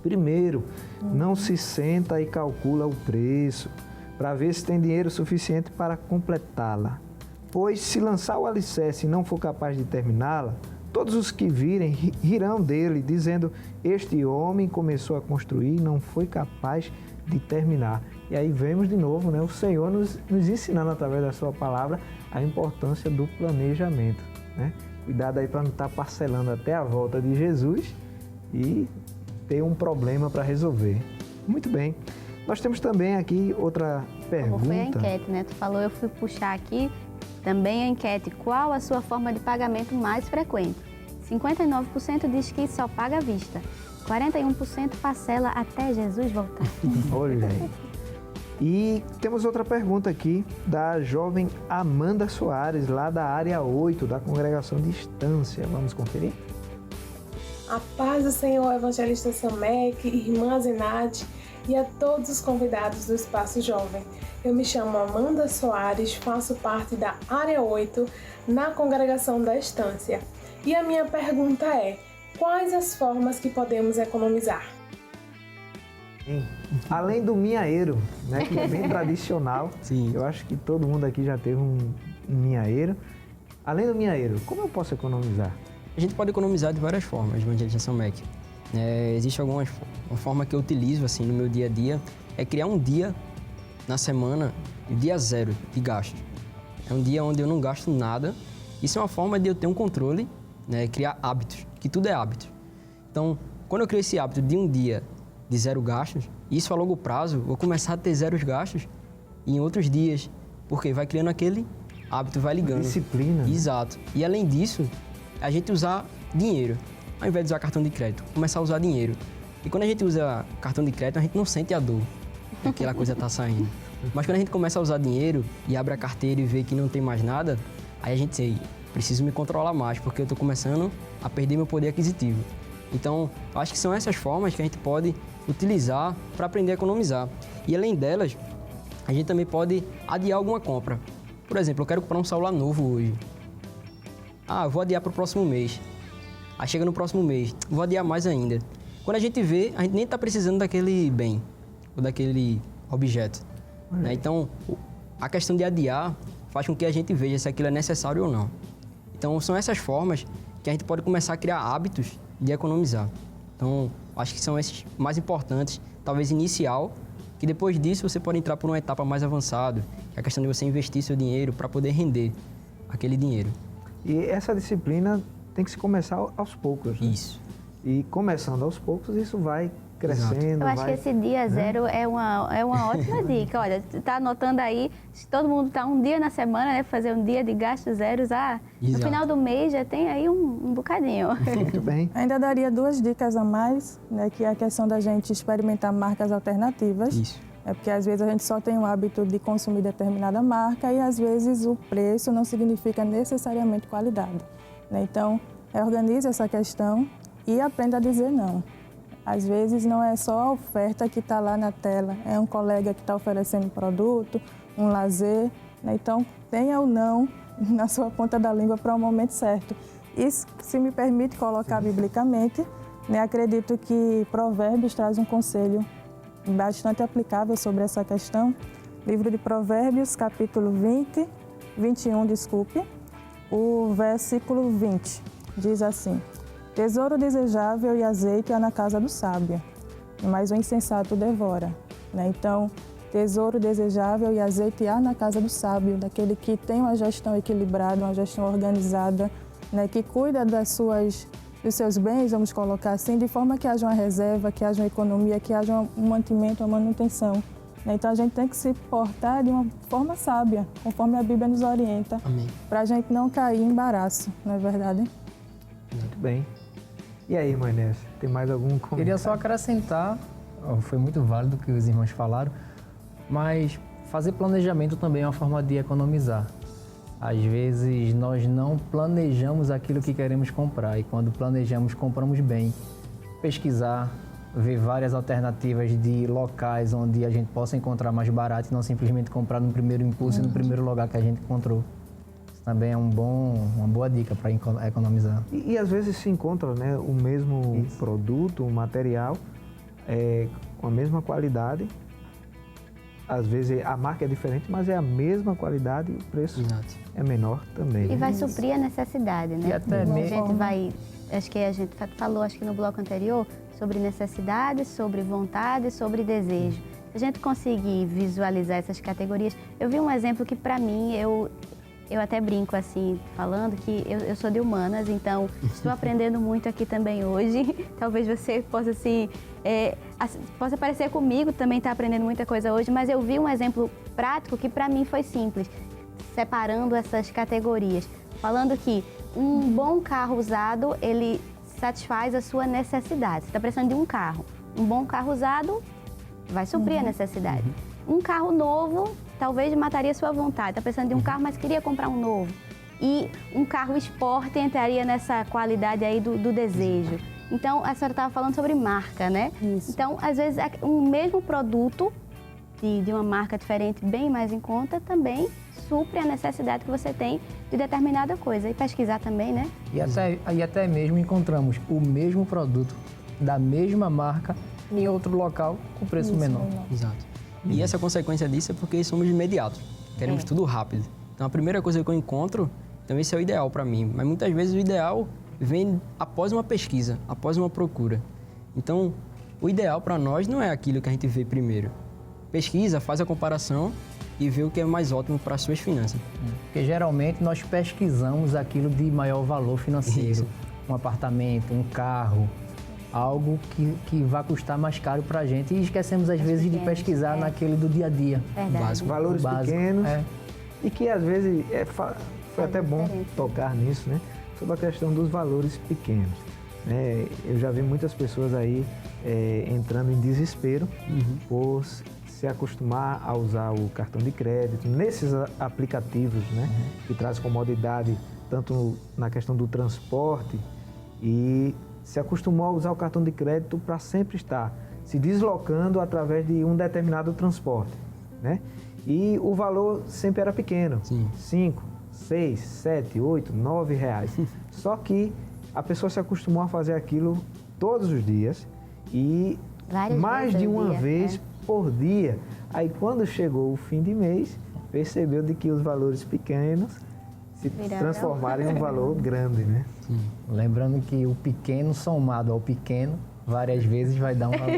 primeiro não se senta e calcula o preço, para ver se tem dinheiro suficiente para completá-la? Pois se lançar o alicerce e não for capaz de terminá-la, todos os que virem rirão dele, dizendo: este homem começou a construir e não foi capaz de terminar. E aí vemos de novo, né, o Senhor nos ensinando através da sua palavra a importância do planejamento, né? Cuidado aí para não estar parcelando até a volta de Jesus e ter um problema para resolver. Muito bem. Nós temos também aqui outra pergunta. Como foi a enquete, né? Tu falou, eu fui puxar aqui também a enquete. Qual a sua forma de pagamento mais frequente? 59% diz que só paga à vista. 41% parcela até Jesus voltar. Olha aí. E temos outra pergunta aqui da jovem Amanda Soares, lá da área 8, da congregação de Estância. Vamos conferir? A paz do Senhor, evangelista Samek, irmã Zenate e a todos os convidados do Espaço Jovem. Eu me chamo Amanda Soares, faço parte da área 8 na congregação da Estância. E a minha pergunta é: quais as formas que podemos economizar? Além do minhaeiro, né, que é bem tradicional, Sim. Eu acho que todo mundo aqui já teve um minhaeiro. Além do minhaeiro, como eu posso economizar? A gente pode economizar de várias formas, evangelista Samek. Existe uma forma que eu utilizo assim, no meu dia a dia, é criar um dia na semana, dia zero de gastos. É um dia onde eu não gasto nada. Isso é uma forma de eu ter um controle, né, criar hábitos, que tudo é hábito. Então, quando eu crio esse hábito de um dia de zero gastos, isso a longo prazo, vou começar a ter zeros gastos em outros dias, porque vai criando aquele hábito, vai ligando. Disciplina. Exato. E além disso, a gente usar dinheiro, ao invés de usar cartão de crédito, começar a usar dinheiro. E quando a gente usa cartão de crédito, a gente não sente a dor que aquela coisa tá saindo. Mas quando a gente começa a usar dinheiro e abre a carteira e vê que não tem mais nada, aí a gente sei, preciso me controlar mais, porque eu tô começando a perder meu poder aquisitivo. Então, acho que são essas formas que a gente pode utilizar para aprender a economizar. E além delas, a gente também pode adiar alguma compra. Por exemplo, eu quero comprar um celular novo hoje. Eu vou adiar para o próximo mês. Aí chega no próximo mês, vou adiar mais ainda. Quando a gente vê, a gente nem está precisando daquele bem ou daquele objeto. Né? Então, a questão de adiar faz com que a gente veja se aquilo é necessário ou não. Então, são essas formas que a gente pode começar a criar hábitos de economizar. Então, acho que são esses mais importantes, talvez inicial, que depois disso você pode entrar por uma etapa mais avançada, que é a questão de você investir seu dinheiro para poder render aquele dinheiro. E essa disciplina tem que se começar aos poucos. Né? Isso. E começando aos poucos, isso vai crescendo. Eu acho que esse dia zero é uma ótima dica. Olha, tá anotando aí, se todo mundo tá um dia na semana, né, fazer um dia de gastos zeros, no final do mês já tem aí um bocadinho. Muito bem. Ainda daria 2 dicas a mais, né, que é a questão da gente experimentar marcas alternativas. Isso. É porque às vezes a gente só tem o hábito de consumir determinada marca e às vezes o preço não significa necessariamente qualidade. Né? Então, organize essa questão e aprenda a dizer não. Às vezes não é só a oferta que está lá na tela, é um colega que está oferecendo produto, um lazer. Né? Então, tenha o não na sua ponta da língua para o momento certo. Isso, se me permite colocar biblicamente, né? Acredito que Provérbios traz um conselho bastante aplicável sobre essa questão. Livro de Provérbios, capítulo 21, o versículo 20, diz assim: tesouro desejável e azeite há na casa do sábio, mas o insensato devora. Né? Então, tesouro desejável e azeite há na casa do sábio, daquele que tem uma gestão equilibrada, uma gestão organizada, né? Que cuida dos seus bens, vamos colocar assim, de forma que haja uma reserva, que haja uma economia, que haja um mantimento, uma manutenção. Né? Então, a gente tem que se portar de uma forma sábia, conforme a Bíblia nos orienta, para a gente não cair em embaraço, não é verdade? Muito bem. E aí, irmã Inês, tem mais algum comentário? Queria só acrescentar, foi muito válido o que os irmãos falaram, mas fazer planejamento também é uma forma de economizar. Às vezes nós não planejamos aquilo que queremos comprar e quando planejamos, compramos bem. Pesquisar, ver várias alternativas de locais onde a gente possa encontrar mais barato e não simplesmente comprar no primeiro impulso e no primeiro lugar que a gente encontrou. Isso também é uma boa dica para economizar. E às vezes se encontra, né, o mesmo produto, o material, com a mesma qualidade. Às vezes a marca é diferente, mas é a mesma qualidade e o preço é menor também. E vai suprir a necessidade, né? E até mesmo... Acho que a gente falou, acho que no bloco anterior, sobre necessidade, sobre vontade, sobre desejo. Se a gente conseguir visualizar essas categorias... Eu vi um exemplo que, para mim, eu até brinco assim, falando que eu sou de humanas, então estou aprendendo muito aqui também hoje. Talvez você possa, assim, possa parecer comigo, também está aprendendo muita coisa hoje, mas eu vi um exemplo prático que para mim foi simples, separando essas categorias. Falando que um bom carro usado, ele satisfaz a sua necessidade. Você está precisando de um carro. Um bom carro usado vai suprir a necessidade. Um carro novo talvez mataria a sua vontade. Está precisando de um carro, mas queria comprar um novo. E um carro esporte entraria nessa qualidade aí do desejo. Então, a senhora estava falando sobre marca, né? Isso. Então, às vezes, um mesmo produto de uma marca diferente, bem mais em conta, também supre a necessidade que você tem de determinada coisa. E pesquisar também, né? E até mesmo encontramos o mesmo produto da mesma marca em outro local com preço menor. Exato. E essa consequência disso é porque somos imediatos, queremos tudo rápido. Então a primeira coisa que eu encontro, então esse é o ideal para mim. Mas muitas vezes o ideal vem após uma pesquisa, após uma procura. Então o ideal para nós não é aquilo que a gente vê primeiro. Pesquisa, faz a comparação e vê o que é mais ótimo para as suas finanças. Porque geralmente nós pesquisamos aquilo de maior valor financeiro. Isso. Um apartamento, um carro, algo que vai custar mais caro para a gente e esquecemos às vezes de pesquisar naquele do dia a dia. Básico. Valores pequenos e que às vezes foi até bom tocar nisso, né? Sobre a questão dos valores pequenos. né? Eu já vi muitas pessoas aí entrando em desespero por se acostumar a usar o cartão de crédito nesses aplicativos, né? Que traz comodidade tanto na questão do transporte e se acostumou a usar o cartão de crédito para sempre estar se deslocando através de um determinado transporte, né? E o valor sempre era pequeno, 5, 6, 7, 8, 9 reais. Só que a pessoa se acostumou a fazer aquilo todos os dias e mais de uma vez por dia. Aí quando chegou o fim de mês, percebeu de que os valores pequenos se transformaram em um valor grande, né? Lembrando que o pequeno somado ao pequeno, várias vezes vai dar um valor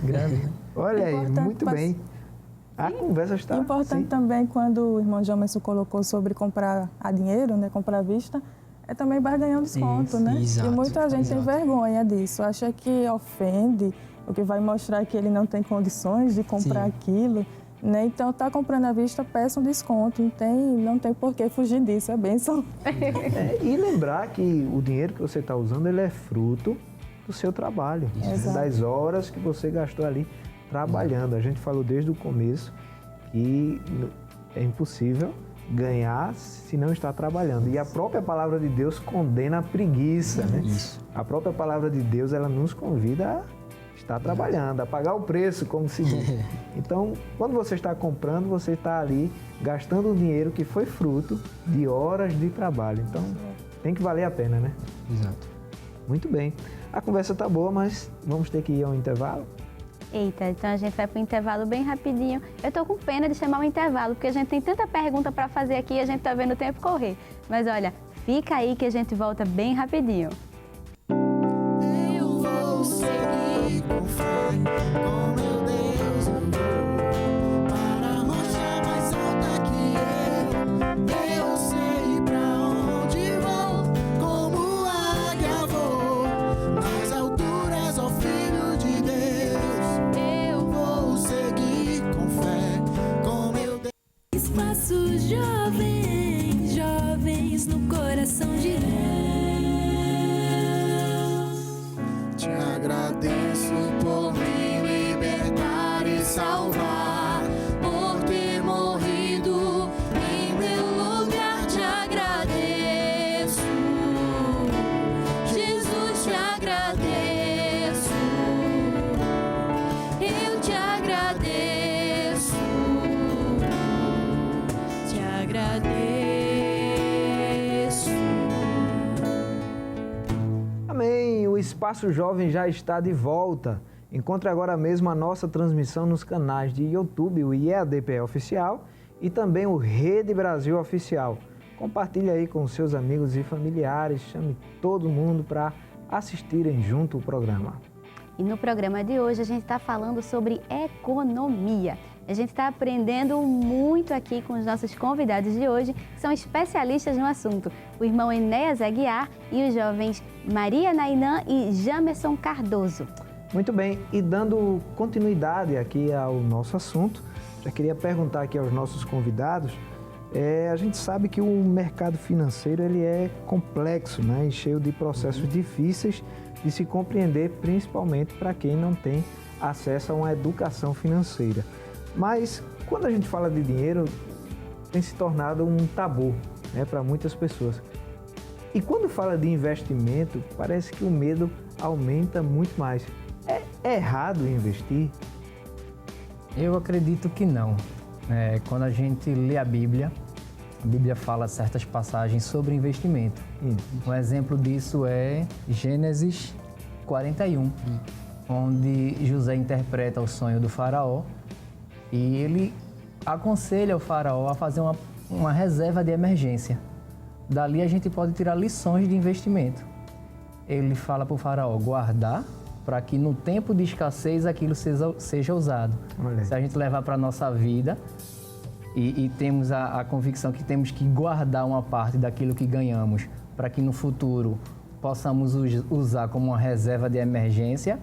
grande. Né? Olha aí, muito bem. A conversa está... Importante também, quando o irmão Jamerson colocou sobre comprar a dinheiro, né, comprar à vista, é também barganhar um desconto, né? Exato, e muita gente tem vergonha disso, acha que ofende, o que vai mostrar que ele não tem condições de comprar aquilo. Né? Então, tá comprando à vista, peça um desconto. Não tem por que fugir disso, é bênção. E lembrar que o dinheiro que você está usando, ele é fruto do seu trabalho, das horas que você gastou ali trabalhando. A gente falou desde o começo que é impossível ganhar se não está trabalhando. E a própria palavra de Deus condena a preguiça, né? A própria palavra de Deus, ela nos convida a estar trabalhando, a pagar o preço, como se diz. Então, quando você está comprando, você está ali gastando um dinheiro que foi fruto de horas de trabalho. Então, tem que valer a pena, né? Exato. Muito bem. A conversa está boa, mas vamos ter que ir ao intervalo? Eita, então a gente vai para o intervalo bem rapidinho. Eu tô com pena de chamar o intervalo, porque a gente tem tanta pergunta para fazer aqui e a gente tá vendo o tempo correr. Mas olha, fica aí que a gente volta bem rapidinho. Eu vou seguir com fé, com meu Deus eu vou para a rocha mais alta que eu sei pra onde vou, como águia vou, nas alturas, ó Filho de Deus. Eu vou seguir com fé, com meu Deus. Espaço Jovem, jovens no coração de Deus. Te agradeço por me libertar e salvar, por ter morrido em meu lugar. Te agradeço, Jesus, te agradeço. Eu te agradeço, te agradeço. Amém! O Espaço Jovem já está de volta. Encontre agora mesmo a nossa transmissão nos canais de YouTube, o IEADPE Oficial e também o Rede Brasil Oficial. Compartilhe aí com seus amigos e familiares, chame todo mundo para assistirem junto o programa. E no programa de hoje a gente está falando sobre economia. A gente está aprendendo muito aqui com os nossos convidados de hoje, que são especialistas no assunto. O irmão Enéas Aguiar e os jovens Maria Nainã e Jamerson Cardoso. Muito bem, e dando continuidade aqui ao nosso assunto, já queria perguntar aqui aos nossos convidados, a gente sabe que o mercado financeiro ele é complexo, né, e cheio de processos difíceis de se compreender, principalmente para quem não tem acesso a uma educação financeira. Mas quando a gente fala de dinheiro, tem se tornado um tabu, né, para muitas pessoas. E quando fala de investimento, parece que o medo aumenta muito mais. É errado investir? Eu acredito que não. Quando a gente lê a Bíblia fala certas passagens sobre investimento. Um exemplo disso é Gênesis 41, onde José interpreta o sonho do faraó e ele aconselha o faraó a fazer uma reserva de emergência. Dali a gente pode tirar lições de investimento. Ele fala para o faraó guardar para que no tempo de escassez aquilo seja usado. Se a gente levar para a nossa vida e temos a convicção que temos que guardar uma parte daquilo que ganhamos para que no futuro possamos usar como uma reserva de emergência,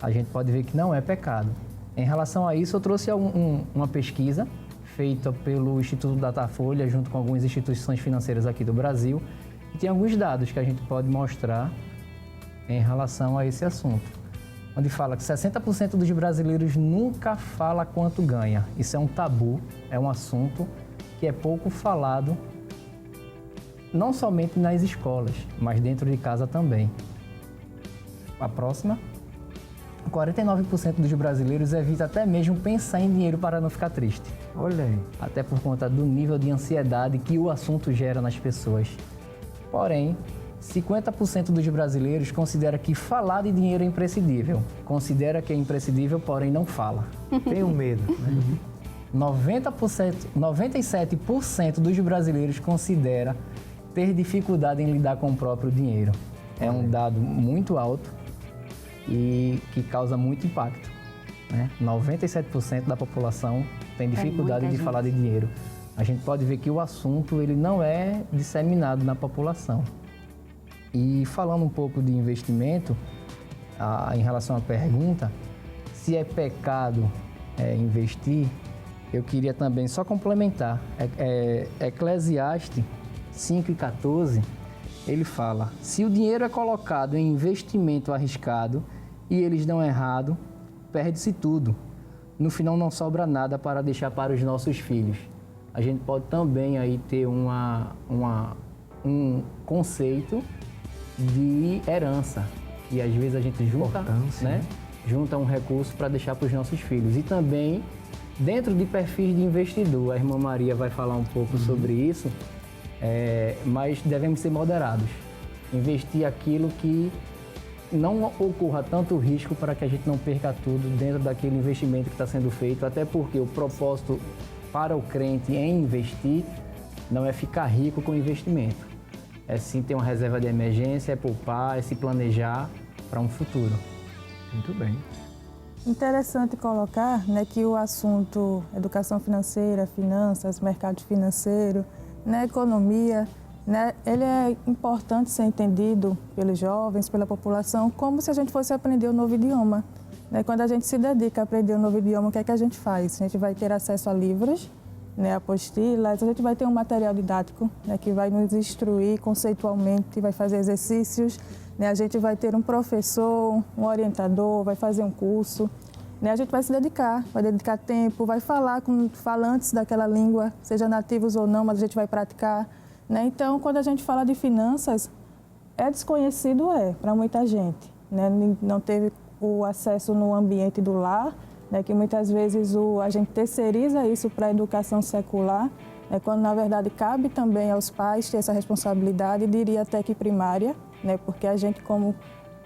a gente pode ver que não é pecado. Em relação a isso, eu trouxe uma pesquisa feita pelo Instituto Datafolha, junto com algumas instituições financeiras aqui do Brasil, e tem alguns dados que a gente pode mostrar em relação a esse assunto, onde fala que 60% dos brasileiros nunca fala quanto ganha. Isso é um tabu, é um assunto que é pouco falado, não somente nas escolas, mas dentro de casa também. A próxima. 49% dos brasileiros evita até mesmo pensar em dinheiro para não ficar triste. Olha aí. Até por conta do nível de ansiedade que o assunto gera nas pessoas. Porém, 50% dos brasileiros considera que falar de dinheiro é imprescindível. Considera que é imprescindível, porém não fala. Tenho medo. Né? 97% dos brasileiros considera ter dificuldade em lidar com o próprio dinheiro. É um dado muito alto e que causa muito impacto. Né? 97% da população tem dificuldade de falar de dinheiro. A gente pode ver que o assunto ele não é disseminado na população. E falando um pouco de investimento, em relação à pergunta, se é pecado investir, eu queria também só complementar. Eclesiastes 5:14, ele fala: se o dinheiro é colocado em investimento arriscado e eles dão errado, perde-se tudo. No final não sobra nada para deixar para os nossos filhos. A gente pode também aí ter um conceito de herança, que às vezes a gente junta, né? Junta um recurso para deixar para os nossos filhos. E também, dentro de perfis de investidor, a irmã Maria vai falar um pouco sobre isso, mas devemos ser moderados. Investir aquilo que não ocorra tanto risco para que a gente não perca tudo dentro daquele investimento que está sendo feito, até porque o propósito para o crente em investir não é ficar rico com o investimento. É sim ter uma reserva de emergência, é poupar, é se planejar para um futuro. Muito bem. Interessante colocar, né, que o assunto educação financeira, finanças, mercado financeiro, né, economia, né, ele é importante ser entendido pelos jovens, pela população, como se a gente fosse aprender um novo idioma. Né? Quando a gente se dedica a aprender um novo idioma, o que é que a gente faz? A gente vai ter acesso a livros, né, apostilas, a gente vai ter um material didático, né, que vai nos instruir conceitualmente, vai fazer exercícios, né, a gente vai ter um professor, um orientador, vai fazer um curso, né, a gente vai se dedicar, vai dedicar tempo, vai falar com falantes daquela língua, seja nativos ou não, mas a gente vai praticar. Né? Então, quando a gente fala de finanças, é desconhecido para muita gente. Né? Não teve o acesso no ambiente do lar, né? Que muitas vezes a gente terceiriza isso para a educação secular, né? Quando na verdade cabe também aos pais ter essa responsabilidade, diria até que primária, né? Porque a gente como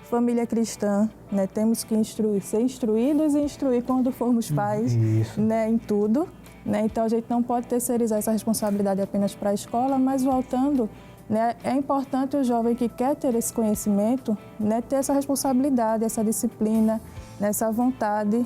família cristã, né? Temos que ser instruídos e instruir quando formos pais, né? Em tudo. Né? Então, a gente não pode terceirizar essa responsabilidade apenas para a escola, mas voltando, né, é importante o jovem que quer ter esse conhecimento, né, ter essa responsabilidade, essa disciplina, né, essa vontade.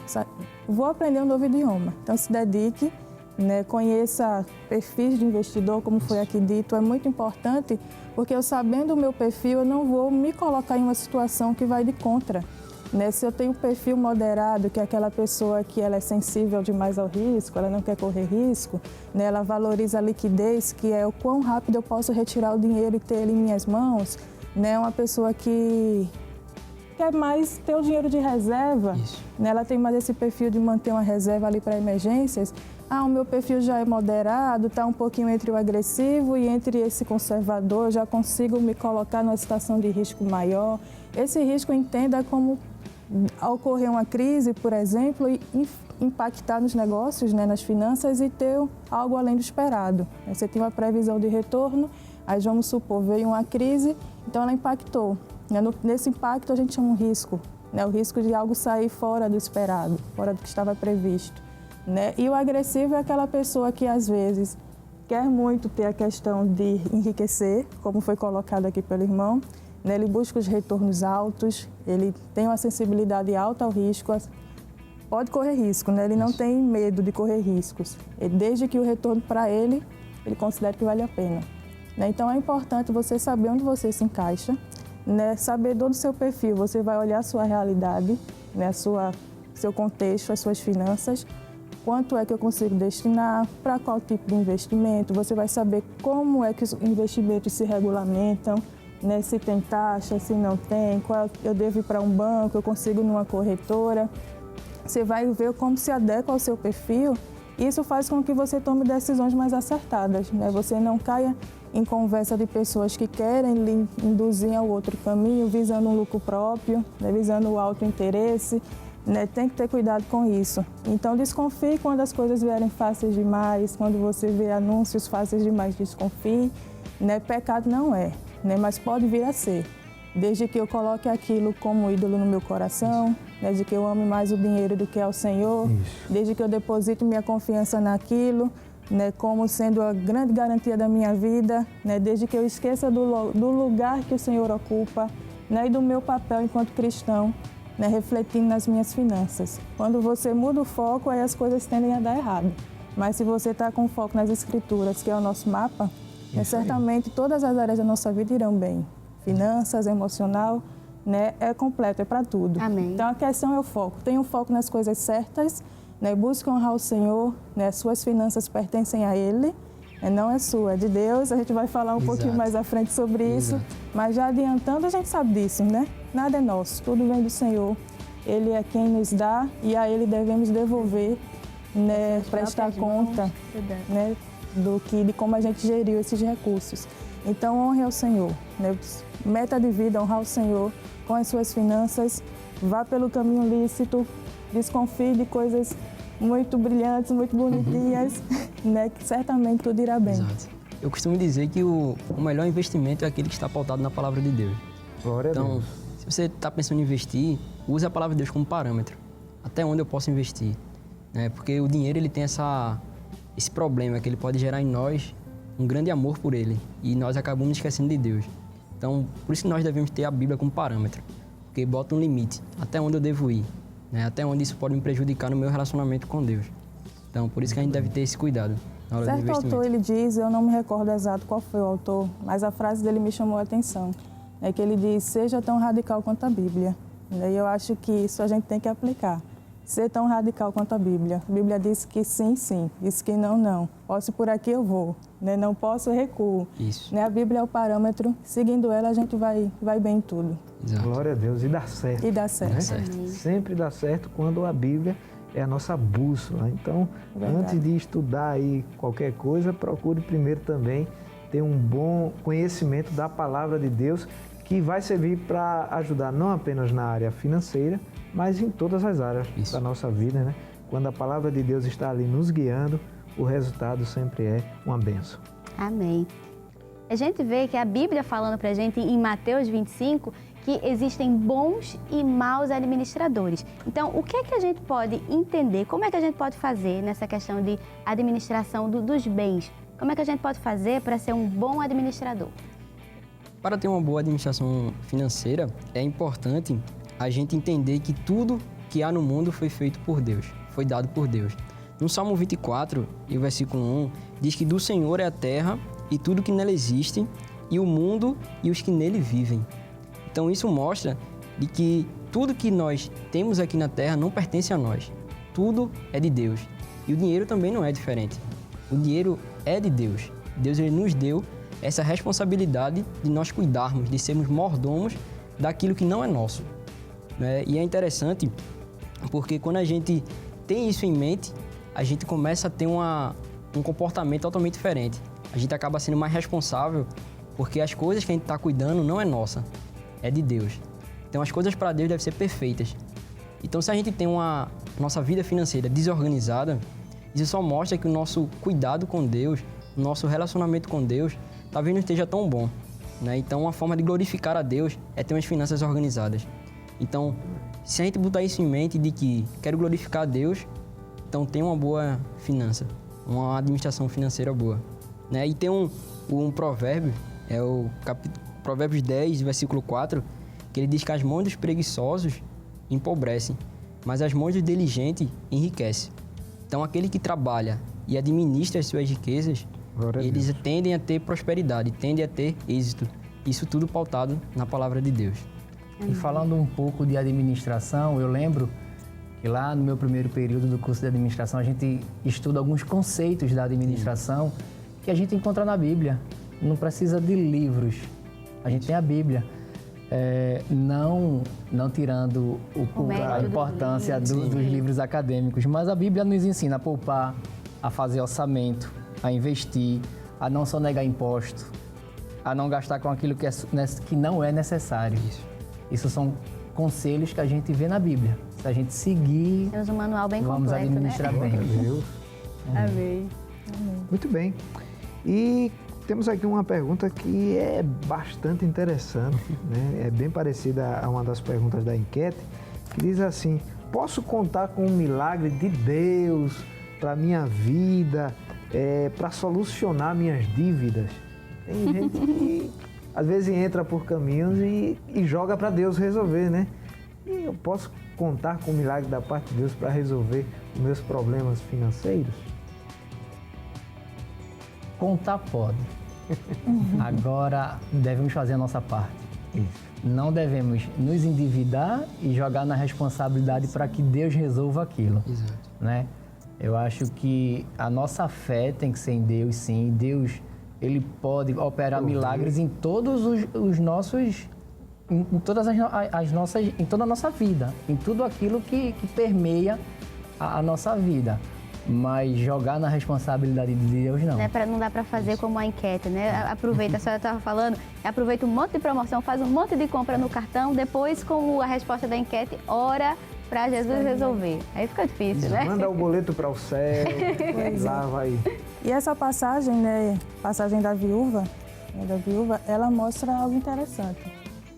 Vou aprender um novo idioma. Então, se dedique, né, conheça perfis de investidor, como foi aqui dito, é muito importante, porque eu sabendo o meu perfil, eu não vou me colocar em uma situação que vai de contra. Né? Se eu tenho um perfil moderado, que é aquela pessoa que ela é sensível demais ao risco, ela não quer correr risco, né? Ela valoriza a liquidez, que é o quão rápido eu posso retirar o dinheiro e ter ele em minhas mãos, né? Uma pessoa que quer mais ter o dinheiro de reserva, né? Ela tem mais esse perfil de manter uma reserva ali para emergências. O meu perfil já é moderado, está um pouquinho entre o agressivo e entre esse conservador, eu já consigo me colocar numa situação de risco maior. Esse risco entenda como ocorrer uma crise, por exemplo, e impactar nos negócios, né, nas finanças e ter algo além do esperado. Você tem uma previsão de retorno, aí vamos supor, veio uma crise, então ela impactou. Nesse impacto a gente chama um risco, né, o risco de algo sair fora do esperado, fora do que estava previsto. Né? E o agressivo é aquela pessoa que às vezes quer muito ter a questão de enriquecer, como foi colocado aqui pelo irmão, né? Ele busca os retornos altos, ele tem uma sensibilidade alta ao risco, pode correr risco, né? Ele não tem medo de correr riscos, desde que o retorno para ele considere que vale a pena. Né? Então é importante você saber onde você se encaixa, né? Saber todo o seu perfil, você vai olhar a sua realidade, né? Seu contexto, as suas finanças, quanto é que eu consigo destinar, para qual tipo de investimento, você vai saber como é que os investimentos se regulamentam, né, se tem taxa, se não tem, qual eu devo ir para um banco, eu consigo numa corretora. Você vai ver como se adequa ao seu perfil. Isso faz com que você tome decisões mais acertadas, né? Você não caia em conversa de pessoas que querem lhe induzir ao outro caminho, visando um lucro próprio, né? Visando o autointeresse, né? Tem que ter cuidado com isso. Então, desconfie quando as coisas vierem fáceis demais, quando você vê anúncios fáceis demais, desconfie, né? Pecado não é, né? Mas pode vir a ser. Desde que eu coloque aquilo como ídolo no meu coração, desde que eu ame mais o dinheiro do que ao Senhor, desde que eu deposite minha confiança naquilo, né, como sendo a grande garantia da minha vida, né, desde que eu esqueça do lugar que o Senhor ocupa, né, e do meu papel enquanto cristão, né, refletindo nas minhas finanças. Quando você muda o foco, aí as coisas tendem a dar errado. Mas se você está com foco nas Escrituras, que é o nosso mapa, né, certamente todas as áreas da nossa vida irão bem. Finanças, emocional, né, é completo, é para tudo. Amém. Então a questão é o foco. Tenha um foco nas coisas certas, né, busque honrar o Senhor, né, suas finanças pertencem a Ele, né, não é sua, é de Deus. A gente vai falar um pouquinho mais à frente sobre isso, mas já adiantando, a gente sabe disso, né? Nada é nosso, tudo vem do Senhor. Ele é quem nos dá e a Ele devemos devolver, né, prestar conta, né, de como a gente geriu esses recursos. Então, honre ao Senhor, né? Meta de vida, honrar o Senhor com as suas finanças, vá pelo caminho lícito, desconfie de coisas muito brilhantes, muito bonitinhas, né? Que certamente tudo irá bem. Exato. Eu costumo dizer que o melhor investimento é aquele que está pautado na palavra de Deus. Glória a Deus. Então, se você está pensando em investir, use a palavra de Deus como parâmetro. Até onde eu posso investir? Né? Porque o dinheiro ele tem esse problema que ele pode gerar em nós um grande amor por ele, e nós acabamos esquecendo de Deus. Então, por isso que nós devemos ter a Bíblia como parâmetro, porque bota um limite, até onde eu devo ir, né? Até onde isso pode me prejudicar no meu relacionamento com Deus. Então, por isso que a gente deve ter esse cuidado na hora do Certo investimento. autor, ele diz, eu não me recordo exato qual foi o autor, mas a frase dele me chamou a atenção, é que ele diz, seja tão radical quanto a Bíblia. E eu acho que isso a gente tem que aplicar. Ser tão radical quanto a Bíblia. A Bíblia diz que sim, sim. Diz que não, não. Posso por aqui, eu vou. Né? Não posso, recuo. Isso. Né? A Bíblia é o parâmetro. Seguindo ela, a gente vai bem em tudo. Exato. Glória a Deus. E dá certo. E dá certo. Né? certo. Sempre dá certo quando a Bíblia é a nossa bússola. Então, antes de estudar aí qualquer coisa, procure primeiro também ter um bom conhecimento da palavra de Deus, que vai servir para ajudar não apenas na área financeira, mas em todas as áreas da nossa vida, né? Quando a palavra de Deus está ali nos guiando, o resultado sempre é uma bênção. Amém. A gente vê que a Bíblia falando para a gente em Mateus 25 que existem bons e maus administradores. Então, o que é que a gente pode entender? Como é que a gente pode fazer nessa questão de administração dos bens? Como é que a gente pode fazer para ser um bom administrador? Para ter uma boa administração financeira, é importante a gente entender que tudo que há no mundo foi feito por Deus, foi dado por Deus. No Salmo 24, e o versículo 1, diz que do Senhor é a terra e tudo que nela existe, e o mundo e os que nele vivem. Então isso mostra de que tudo que nós temos aqui na terra não pertence a nós. Tudo é de Deus. E o dinheiro também não é diferente. O dinheiro é de Deus. Deus ele nos deu essa responsabilidade de nós cuidarmos, de sermos mordomos daquilo que não é nosso. Né? E é interessante porque quando a gente tem isso em mente, a gente começa a ter um comportamento totalmente diferente. A gente acaba sendo mais responsável porque as coisas que a gente está cuidando não é nossa, é de Deus. Então as coisas para Deus devem ser perfeitas. Então se a gente tem nossa vida financeira desorganizada, isso só mostra que o nosso cuidado com Deus, o nosso relacionamento com Deus, talvez não esteja tão bom. Né? Então uma forma de glorificar a Deus é ter umas finanças organizadas. Então, se a gente botar isso em mente de que quero glorificar a Deus, então tem uma boa finança, uma administração financeira boa. Né? E tem um provérbio, é o Provérbios 10, versículo 4, que ele diz que as mãos dos preguiçosos empobrecem, mas as mãos do diligente enriquecem. Então, aquele que trabalha e administra as suas riquezas, eles tendem a ter prosperidade, tendem a ter êxito. Isso tudo pautado na palavra de Deus. E falando um pouco de administração, eu lembro que lá no meu primeiro período do curso de administração, a gente estuda alguns conceitos da administração que a gente encontra na Bíblia. Não precisa de livros A gente tem a Bíblia. Não tirando a importância dos livros acadêmicos, mas a Bíblia nos ensina a poupar, a fazer orçamento, a investir, a não sonegar imposto, a não gastar com aquilo que não é necessário. Isso são conselhos que a gente vê na Bíblia. Se a gente seguir, temos um manual bem vamos completo, administrar bem. Deus. Amém. Muito bem. E temos aqui uma pergunta que é bastante interessante, né? É bem parecida a uma das perguntas da enquete, que diz assim: posso contar com um milagre de Deus para minha vida, para solucionar minhas dívidas? Tem gente que às vezes entra por caminhos e joga para Deus resolver, né? E eu posso contar com o milagre da parte de Deus para resolver os meus problemas financeiros? Contar pode. Agora, devemos fazer a nossa parte. Isso. Não devemos nos endividar e jogar na responsabilidade para que Deus resolva aquilo. Exato. Né? Eu acho que a nossa fé tem que ser em Deus, sim. Deus, Ele pode operar milagres em todos os nossos... em toda a nossa vida, em tudo aquilo que permeia a nossa vida. Mas jogar na responsabilidade de Deus, não. Não dá para fazer como a enquete, né? Aproveita, a senhora estava falando, aproveita um monte de promoção, faz um monte de compra no cartão, depois, como a resposta da enquete, ora para Jesus resolver. Aí fica difícil, né? Manda o boleto para o céu, lá vai. E essa passagem, né, passagem da viúva, ela mostra algo interessante.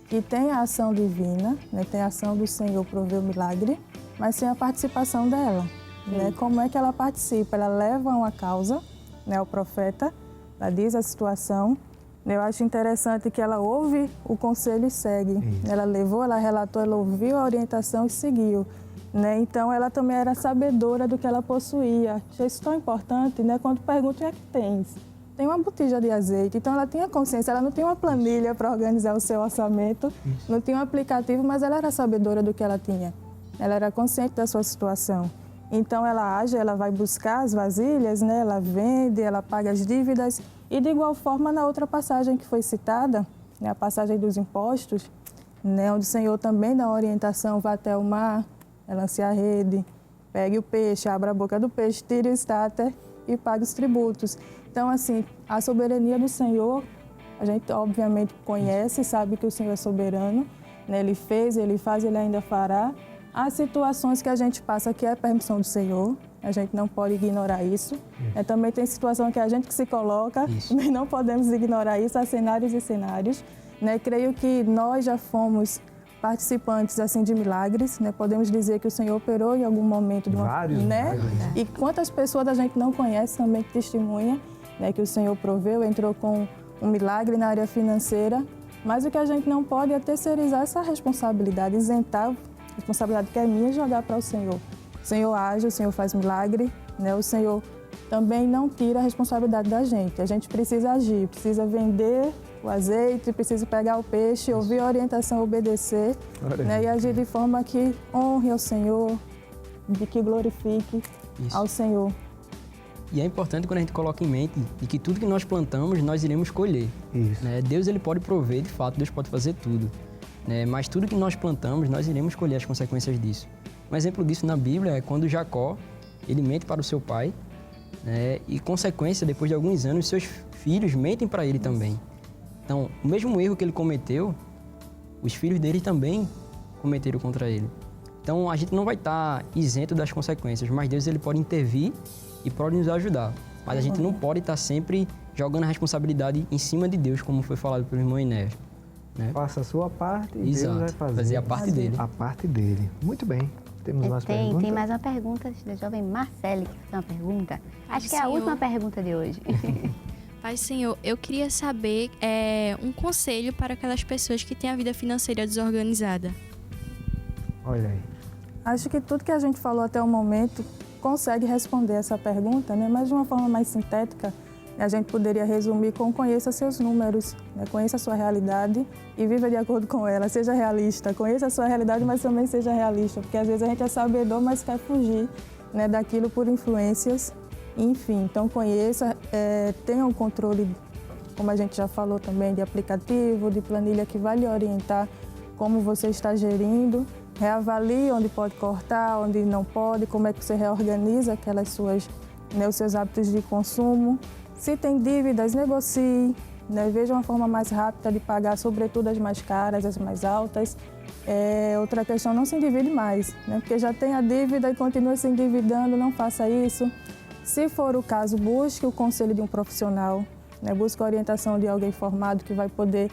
Que tem a ação divina, né, tem a ação do Senhor prover o milagre, mas tem a participação dela. Né? Como é que ela participa? Ela leva uma causa, né, ao profeta, ela diz a situação. Eu acho interessante que ela ouve o conselho e segue. Ela levou, ela relatou, ela ouviu a orientação e seguiu. Né? Então, ela também era sabedora do que ela possuía. Achei isso tão importante, né? Quando perguntam, o que é que tens? Tem uma botija de azeite. Então, ela tinha consciência, ela não tinha uma planilha para organizar o seu orçamento, não tinha um aplicativo, mas ela era sabedora do que ela tinha. Ela era consciente da sua situação. Então, ela age, ela vai buscar as vasilhas, né? Ela vende, ela paga as dívidas. E, de igual forma, na outra passagem que foi citada, né? A passagem dos impostos, né? Onde o Senhor também dá uma orientação, vá até o mar, lance a rede, pegue o peixe, abra a boca do peixe, tire o estáter e pague os tributos. Então, assim, a soberania do Senhor, a gente, obviamente, conhece, sabe que o Senhor é soberano, né? Ele fez, Ele faz, Ele ainda fará. Há situações que a gente passa que é permissão do Senhor, a gente não pode ignorar isso. Também tem situação que a gente que se coloca, mas não podemos ignorar isso, há cenários e cenários. Né? Creio que nós já fomos participantes assim de milagres, né? Podemos dizer que o Senhor operou em algum momento de uma, vários, né? E quantas pessoas a gente não conhece também que testemunha, né? Que o Senhor proveu, entrou com um milagre na área financeira, mas o que a gente não pode é terceirizar essa responsabilidade, isentar a responsabilidade que é minha e jogar para o Senhor. O Senhor age, o Senhor faz milagre, né? O Senhor também não tira a responsabilidade da gente. A gente precisa agir, precisa vender o azeite, precisa pegar o peixe, ouvir a orientação, obedecer, né? E agir de forma que honre ao Senhor, de que glorifique ao Senhor. E é importante quando a gente coloca em mente de que tudo que nós plantamos, nós iremos colher. Né? Deus ele pode prover, de fato, Deus pode fazer tudo. Né? Mas tudo que nós plantamos, nós iremos colher as consequências disso. Um exemplo disso na Bíblia é quando Jacó, ele mente para o seu pai, né? E consequência, depois de alguns anos, seus filhos mentem para ele também. Então, o mesmo erro que ele cometeu, os filhos dele também cometeram contra ele. Então, a gente não vai estar isento das consequências, mas Deus ele pode intervir e pode nos ajudar. Mas a gente não pode estar sempre jogando a responsabilidade em cima de Deus, como foi falado pelo irmão Inés. Né? Faça a sua parte e Exato. Deus vai fazer a parte dele. A parte dele. Muito bem. Temos mais perguntas? Tem mais uma pergunta da jovem Marcele, que fez uma pergunta. Acho que é a última pergunta de hoje. Pai Senhor, eu queria saber um conselho para aquelas pessoas que têm a vida financeira desorganizada. Olha aí. Acho que tudo que a gente falou até o momento consegue responder essa pergunta, né? Mas de uma forma mais sintética, a gente poderia resumir com conheça seus números, né? Conheça a sua realidade e viva de acordo com ela, seja realista. Conheça a sua realidade, mas também seja realista, porque às vezes a gente é sabedor, mas quer fugir, né, daquilo por influências. Enfim, então conheça, tenha um controle como a gente já falou também, de aplicativo, de planilha que vai lhe orientar como você está gerindo. Reavalie onde pode cortar, onde não pode, como é que você reorganiza aquelas suas, né, os seus hábitos de consumo. Se tem dívidas, negocie, né, veja uma forma mais rápida de pagar, sobretudo as mais caras, as mais altas. Outra questão, não se endivide mais, né, porque já tem a dívida e continua se endividando, não faça isso. Se for o caso, busque o conselho de um profissional, né, busque a orientação de alguém formado que vai poder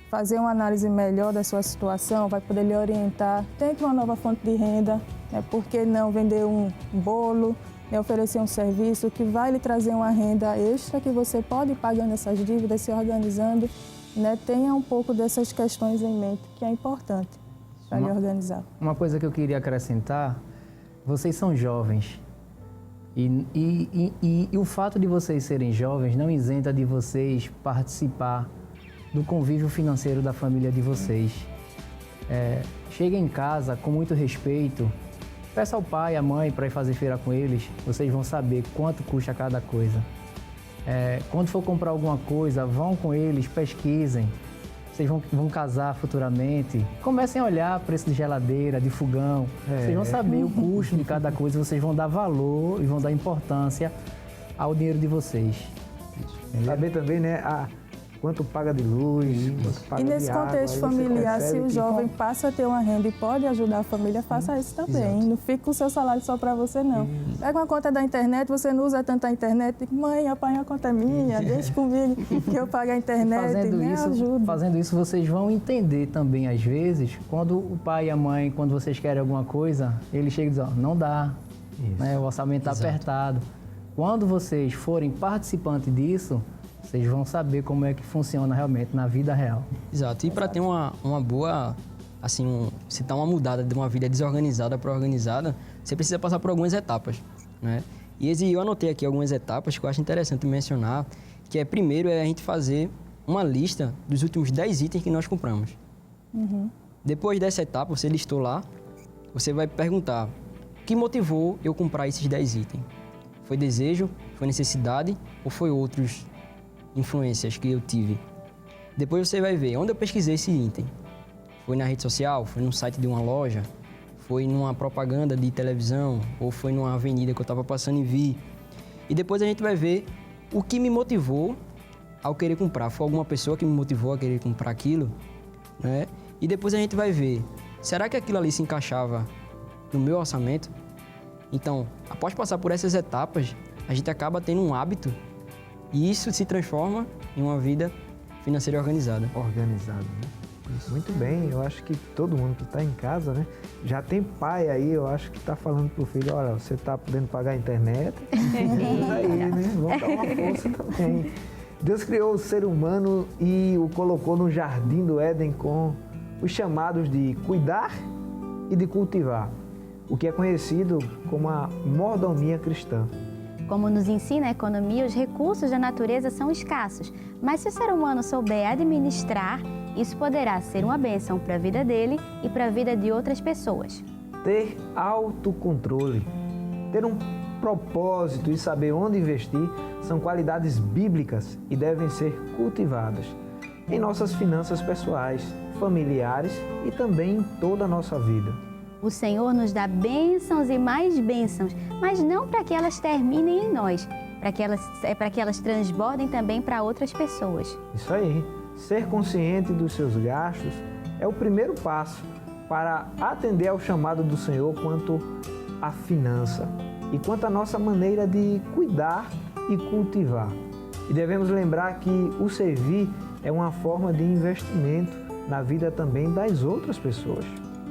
fazer uma análise melhor da sua situação, vai poder lhe orientar. Tente uma nova fonte de renda, né? Por que não vender um bolo, né? Oferecer um serviço que vai lhe trazer uma renda extra que você pode ir pagando essas dívidas, se organizando. Né? Tenha um pouco dessas questões em mente, que é importante para lhe organizar. Uma coisa que eu queria acrescentar, vocês são jovens. E o fato de vocês serem jovens não isenta de vocês participar do convívio financeiro da família de vocês. Cheguem em casa com muito respeito, peça ao pai e à mãe para ir fazer feira com eles, vocês vão saber quanto custa cada coisa. Quando for comprar alguma coisa, vão com eles, pesquisem. Vocês vão casar futuramente, comecem a olhar preço de geladeira, de fogão, vocês vão saber o custo de cada coisa, vocês vão dar valor e vão dar importância ao dinheiro de vocês. Saber também, né, quanto paga de luz, quanto paga de água. E nesse contexto familiar, se o jovem passa a ter uma renda e pode ajudar a família, faça isso também. Exato. Não fique com o seu salário só para você, não. Pega uma conta da internet, você não usa tanta internet, mãe, apanha a conta minha, deixa comigo que eu pago a internet, Fazendo isso, vocês vão entender também, às vezes, quando o pai e a mãe, quando vocês querem alguma coisa, eles chegam e dizem, não dá, né, o orçamento está apertado. Quando vocês forem participantes disso, vocês vão saber como é que funciona realmente na vida real. Exato. E para ter uma boa, assim, se tá uma mudada de uma vida desorganizada para organizada, você precisa passar por algumas etapas, né? E eu anotei aqui algumas etapas que eu acho interessante mencionar, que primeiro a gente fazer uma lista dos últimos 10 itens que nós compramos. Depois dessa etapa, você listou lá, você vai perguntar, o que motivou eu comprar esses 10 itens? Foi desejo, foi necessidade ou foi outros influências que eu tive? Depois você vai ver onde eu pesquisei esse item. Foi na rede social, foi no site de uma loja, foi numa propaganda de televisão ou foi numa avenida que eu estava passando e vi. E depois a gente vai ver o que me motivou ao querer comprar. Foi alguma pessoa que me motivou a querer comprar aquilo, né? E depois a gente vai ver, será que aquilo ali se encaixava no meu orçamento? Então, após passar por essas etapas, a gente acaba tendo um hábito e isso se transforma em uma vida financeira organizada. Organizada, né? Isso. Muito bem, eu acho que todo mundo que está em casa, né? Já tem pai aí, eu acho que está falando pro filho, olha, você está podendo pagar a internet, aí, né? Vamos dar uma força também. Deus criou o ser humano e o colocou no jardim do Éden com os chamados de cuidar e de cultivar, o que é conhecido como a mordomia cristã. Como nos ensina a economia, os recursos da natureza são escassos, mas se o ser humano souber administrar, isso poderá ser uma bênção para a vida dele e para a vida de outras pessoas. Ter autocontrole, ter um propósito e saber onde investir são qualidades bíblicas e devem ser cultivadas em nossas finanças pessoais, familiares e também em toda a nossa vida. O Senhor nos dá bênçãos e mais bênçãos, mas não para que elas terminem em nós, para que elas transbordem também para outras pessoas. Isso aí. Ser consciente dos seus gastos é o primeiro passo para atender ao chamado do Senhor quanto à finança e quanto à nossa maneira de cuidar e cultivar. E devemos lembrar que o servir é uma forma de investimento na vida também das outras pessoas.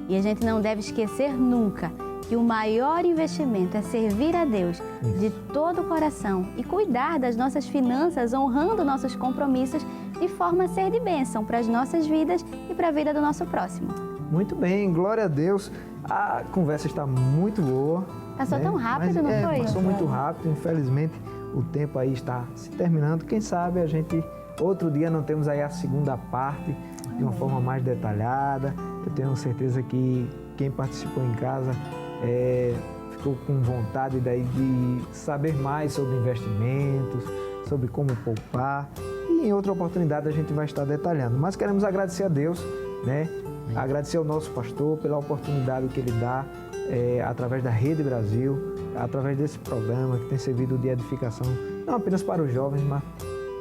E a gente não deve esquecer nunca que o maior investimento é servir a Deus de todo o coração e cuidar das nossas finanças, honrando nossos compromissos de forma a ser de bênção para as nossas vidas e para a vida do nosso próximo. Muito bem, glória a Deus. A conversa está muito boa. Passou tão rápido, não foi? Passou muito rápido, infelizmente o tempo aí está se terminando. Quem sabe a gente, outro dia, não temos aí a segunda parte de uma forma mais detalhada. Eu tenho certeza que quem participou em casa ficou com vontade daí de saber mais sobre investimentos, sobre como poupar. E e em outra oportunidade a gente vai estar detalhando. Mas queremos agradecer a Deus, né? Agradecer ao nosso pastor pela oportunidade que ele dá através da Rede Brasil, através desse programa que tem servido de edificação, não apenas para os jovens, mas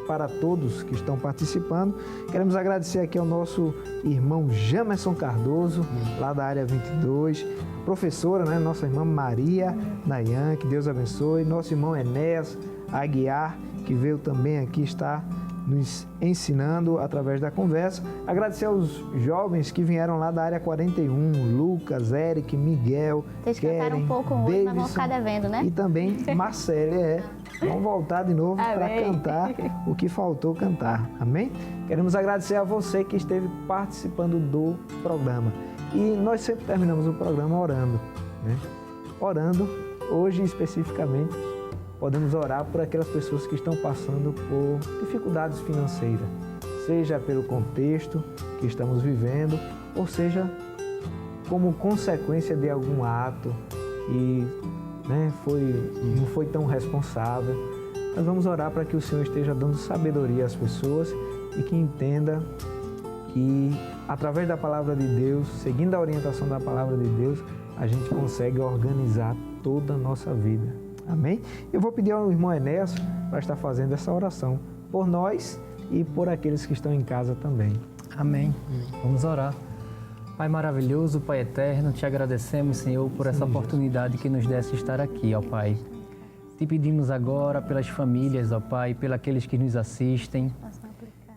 para todos que estão participando. Queremos agradecer aqui ao nosso irmão Jamerson Cardoso, lá da área 22, professora, né? Nossa irmã Maria Nayan, que Deus abençoe, nosso irmão Enéas Aguiar, que veio também aqui estar nos ensinando através da conversa. Agradecer aos jovens que vieram lá da área 41, Lucas, Eric, Miguel, Vocês Keren, cantaram um pouco hoje, mas vão ficar devendo, né? e também Marcele, Vamos voltar de novo para cantar o que faltou cantar. Amém? Queremos agradecer a você que esteve participando do programa. E nós sempre terminamos o programa orando, né? Orando, hoje especificamente, podemos orar por aquelas pessoas que estão passando por dificuldades financeiras, seja pelo contexto que estamos vivendo, ou seja, como consequência de algum ato que não foi tão responsável. Nós vamos orar para que o Senhor esteja dando sabedoria às pessoas e que entenda que, através da palavra de Deus, seguindo a orientação da palavra de Deus, a gente consegue organizar toda a nossa vida. Amém? Eu vou pedir ao irmão Enéas para estar fazendo essa oração por nós e por aqueles que estão em casa também. Amém. Vamos orar. Pai maravilhoso, Pai eterno, te agradecemos, Senhor, por essa oportunidade que nos desse estar aqui, ó Pai. Te pedimos agora pelas famílias, ó Pai, pelos aqueles que nos assistem,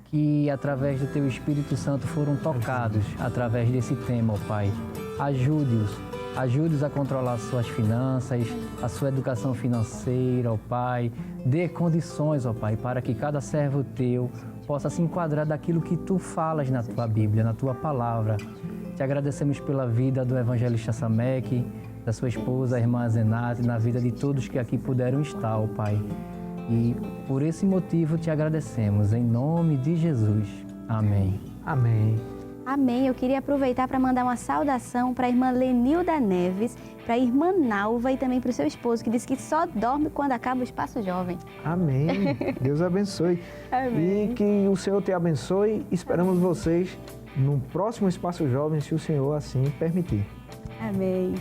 que através do Teu Espírito Santo foram tocados através desse tema, ó Pai. Ajude-os a controlar suas finanças, a sua educação financeira, ó Pai. Dê condições, ó Pai, para que cada servo Teu possa se enquadrar daquilo que Tu falas na Tua Bíblia, na Tua Palavra. Te agradecemos pela vida do evangelista Samek, da sua esposa, a irmã Zenate, na vida de todos que aqui puderam estar, ó Pai. E por esse motivo te agradecemos, em nome de Jesus. Amém. Amém. Amém. Eu queria aproveitar para mandar uma saudação para a irmã Lenilda Neves, para a irmã Nalva e também para o seu esposo, que disse que só dorme quando acaba o Espaço Jovem. Amém. Deus abençoe. Amém. E que o Senhor te abençoe. Esperamos vocês no próximo Espaço Jovem, se o Senhor assim permitir. Amém.